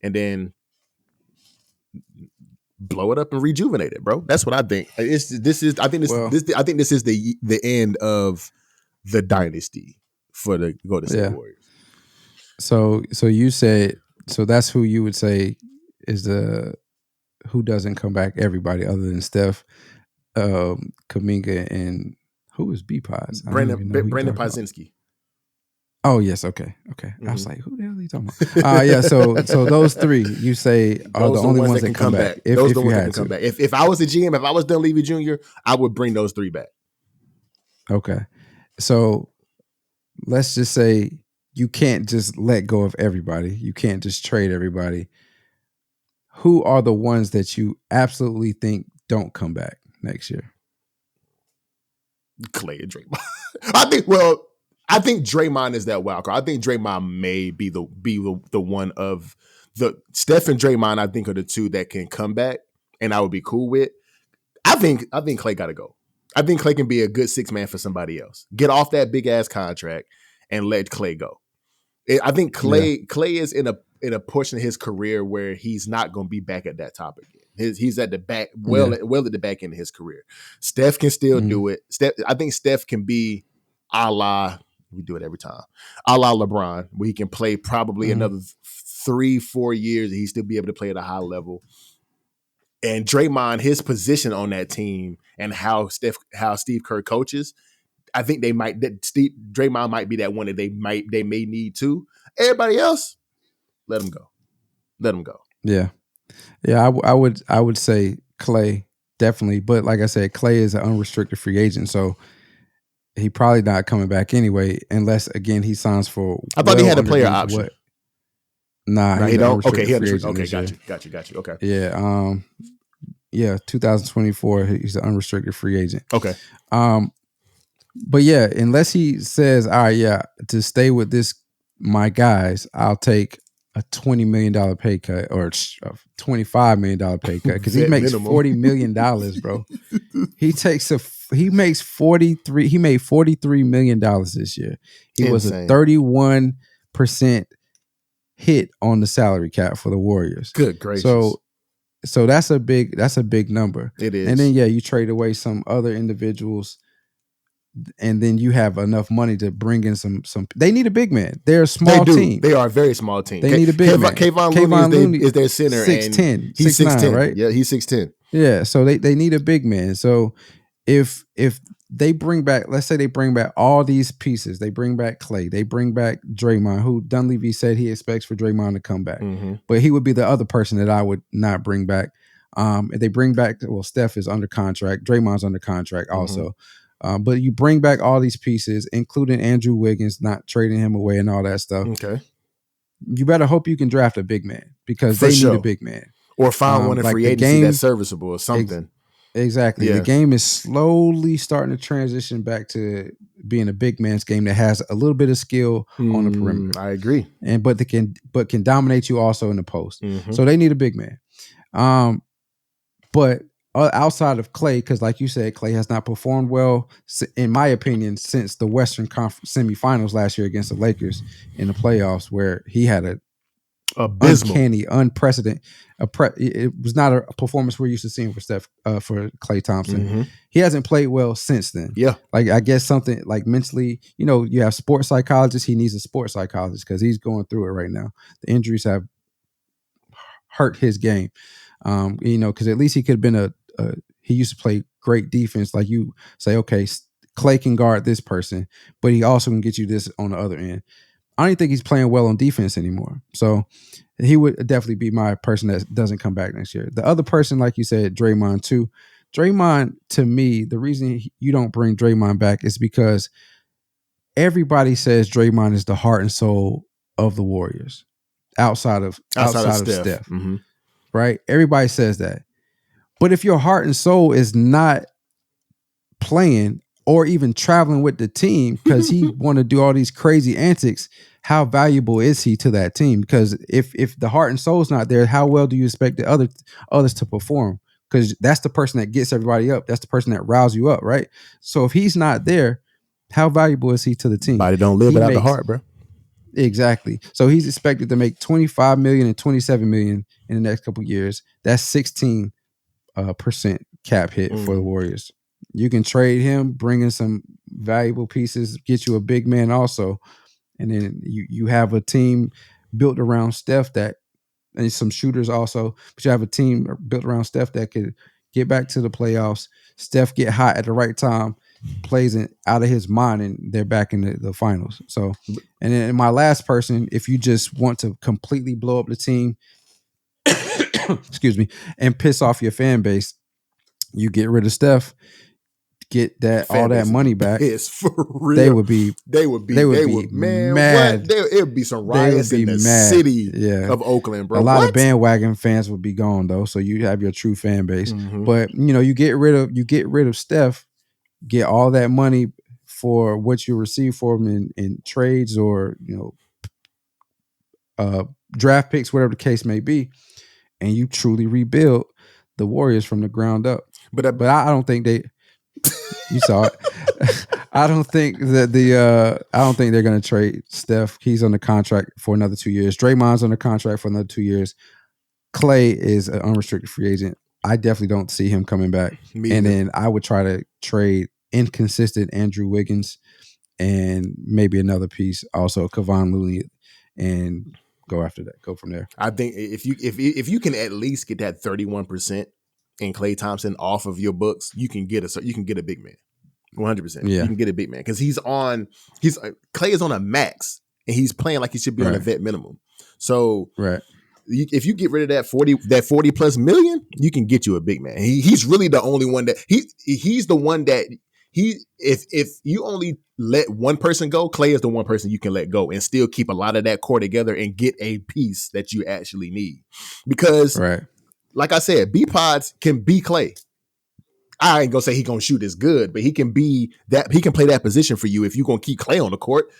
And then blow it up and rejuvenate it, bro. That's what I think. I think this is the end of the dynasty for the Golden State Warriors. So you said, so that's who you would say is the who doesn't come back? Everybody other than Steph, Kuminga, and who is B Pods? Brandon Pozinski. Oh yes, okay. I was like, who the hell are you talking about? Yeah, so those 3 you say are the only ones that can come back. Those are the ones that can come back. If I was a GM, if I was Dunleavy Jr., I would bring those 3 back. Okay, so let's just say you can't just let go of everybody. You can't just trade everybody. Who are the ones that you absolutely think don't come back next year? Clay and Draymond. I think Draymond is that wild card. I think Draymond may be the one of the Steph and Draymond. I think are the 2 that can come back, and I would be cool with. I think Clay got to go. I think Clay can be a good 6 man for somebody else. Get off that big ass contract and let Clay go. I think Clay is in a portion of his career where he's not going to be back at that top again. He's at the back, at the back end of his career. Steph can still do it. I think Steph can be a la, we do it every time, a la LeBron, where he can play probably another 3-4 years and he still be able to play at a high level. And Draymond, his position on that team and how Steve Kerr coaches, I think Draymond might be that one that they may need to. Everybody else, let him go. Yeah. I would say Clay definitely, but like I said, Clay is an unrestricted free agent, so he probably not coming back anyway, unless again he signs for. I thought he had a player option. Nah, he don't. Okay, he unrestricted. Okay, got you. Okay. Yeah, 2024. He's an unrestricted free agent. Okay. But yeah, unless he says, all right, yeah, to stay with my guys, I'll take a $20 million pay cut or a $25 million pay cut because he makes $40 million, bro. He made $43 million this year. He was a 31% hit on the salary cap for the Warriors. Good gracious. So that's a big number. It is. And then you trade away some other individuals. And then you have enough money to bring in some. They need a big man. They're a small team. They are a very small team. They need a big man. Kevon Looney is their center. 6'10". He's 6'10", right? Yeah, he's 6'10". Yeah, so they need a big man. So if they bring back, let's say they bring back all these pieces. They bring back Clay. They bring back Draymond, who Dunleavy said he expects for Draymond to come back. But he would be the other person that I would not bring back. If they bring back, Steph is under contract. Draymond's under contract also. But you bring back all these pieces, including Andrew Wiggins, not trading him away and all that stuff. Okay. You better hope you can draft a big man because they need a big man. Or find one in free agency that's serviceable or something. Exactly. Yeah. The game is slowly starting to transition back to being a big man's game that has a little bit of skill on the perimeter. I agree. But can dominate you also in the post. So they need a big man. But outside of Clay, because like you said, Clay has not performed well, in my opinion, since the Western Conference semifinals last year against the Lakers in the playoffs, where he had a uncanny, unprecedented. It was not a performance we're used to seeing for Klay Thompson. He hasn't played well since then. Yeah, like I guess something like mentally, you have sports psychologists. He needs a sports psychologist because he's going through it right now. The injuries have hurt his game. Because at least he could have been he used to play great defense. Like you say, okay, Clay can guard this person, but he also can get you this on the other end. I don't even think he's playing well on defense anymore. So he would definitely be my person that doesn't come back next year. The other person, like you said, Draymond too. Draymond, to me, the reason you don't bring Draymond back is because everybody says Draymond is the heart and soul of the Warriors outside of Steph. Right? Everybody says that. But if your heart and soul is not playing or even traveling with the team because he want to do all these crazy antics, how valuable is he to that team? Because if the heart and soul is not there, how well do you expect the others to perform? Because that's the person that gets everybody up. That's the person that riles you up, right? So if he's not there, how valuable is he to the team? Body don't live without the heart, bro. Exactly. So he's expected to make 25 million and 27 million in the next couple of years. That's 16% cap hit for the Warriors. You can trade him, bring in some valuable pieces, get you a big man also, and then you have a team built around Steph and some shooters also, but you have a team built around Steph that could get back to the playoffs. Steph get hot at the right time, plays out of his mind, and they're back in the finals. So, and then my last person, if you just want to completely blow up the team, excuse me, and piss off your fan base, you get rid of Steph, get all that money back. It's for real. They would be man, mad. What? It would be some riots in the city of Oakland, bro. A lot of bandwagon fans would be gone though, so you have your true fan base. But you get rid of Steph, get all that money for what you receive for him in trades or draft picks, whatever the case may be, and you truly rebuild the Warriors from the ground up. But I don't think they. You saw it. I don't think that I don't think they're going to trade Steph. He's on the contract for another 2 years. Draymond's on the contract for another 2 years. Clay is an unrestricted free agent. I definitely don't see him coming back. Then I would try to trade inconsistent Andrew Wiggins and maybe another piece, also Kevon Looney, and go after that. Go from there. I think if you can at least get that 31% in Klay Thompson off of your books, you can get a big man. 100%. Yeah. You can get a big man because Klay is on a max and he's playing like he should be on a vet minimum. So if you get rid of that 40 plus million, you can get you a big man. He's really the only one that he's the one that if you only let one person go, Klay is the one person you can let go and still keep a lot of that core together and get a piece that you actually need. Because like I said, B-Pods can be Klay. I ain't gonna say he gonna shoot as good, but he can be that. He can play that position for you if you're gonna keep Klay on the court.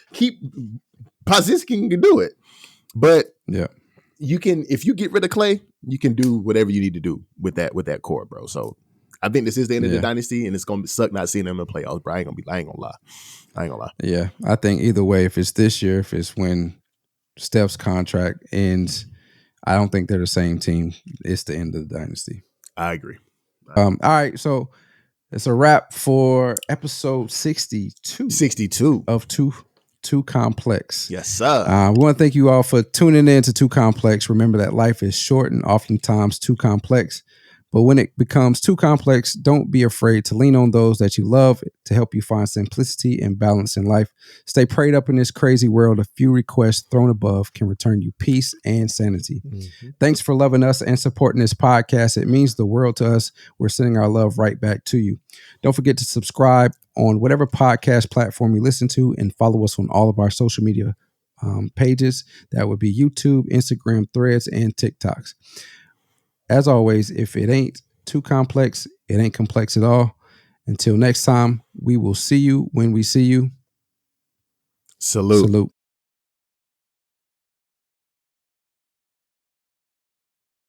Podziemski can do it, but you can. If you get rid of Klay, you can do whatever you need to do with that core, bro. So I think this is the end of the dynasty, and it's gonna suck not seeing them in the playoffs, bro. I ain't gonna lie. Yeah, I think either way, if it's this year, if it's when Steph's contract ends, I don't think they're the same team. It's the end of the dynasty. I agree. All right, so it's a wrap for episode 62. 62 of Too Complex. Yes, sir. We want to thank you all for tuning in to Too Complex. Remember that life is short and oftentimes too complex. But when it becomes too complex, don't be afraid to lean on those that you love to help you find simplicity and balance in life. Stay prayed up in this crazy world. A few requests thrown above can return you peace and sanity. Thanks for loving us and supporting this podcast. It means the world to us. We're sending our love right back to you. Don't forget to subscribe on whatever podcast platform you listen to and follow us on all of our social media pages. That would be YouTube, Instagram, Threads, and TikToks. As always, if it ain't too complex, it ain't complex at all. Until next time, we will see you when we see you. Salute.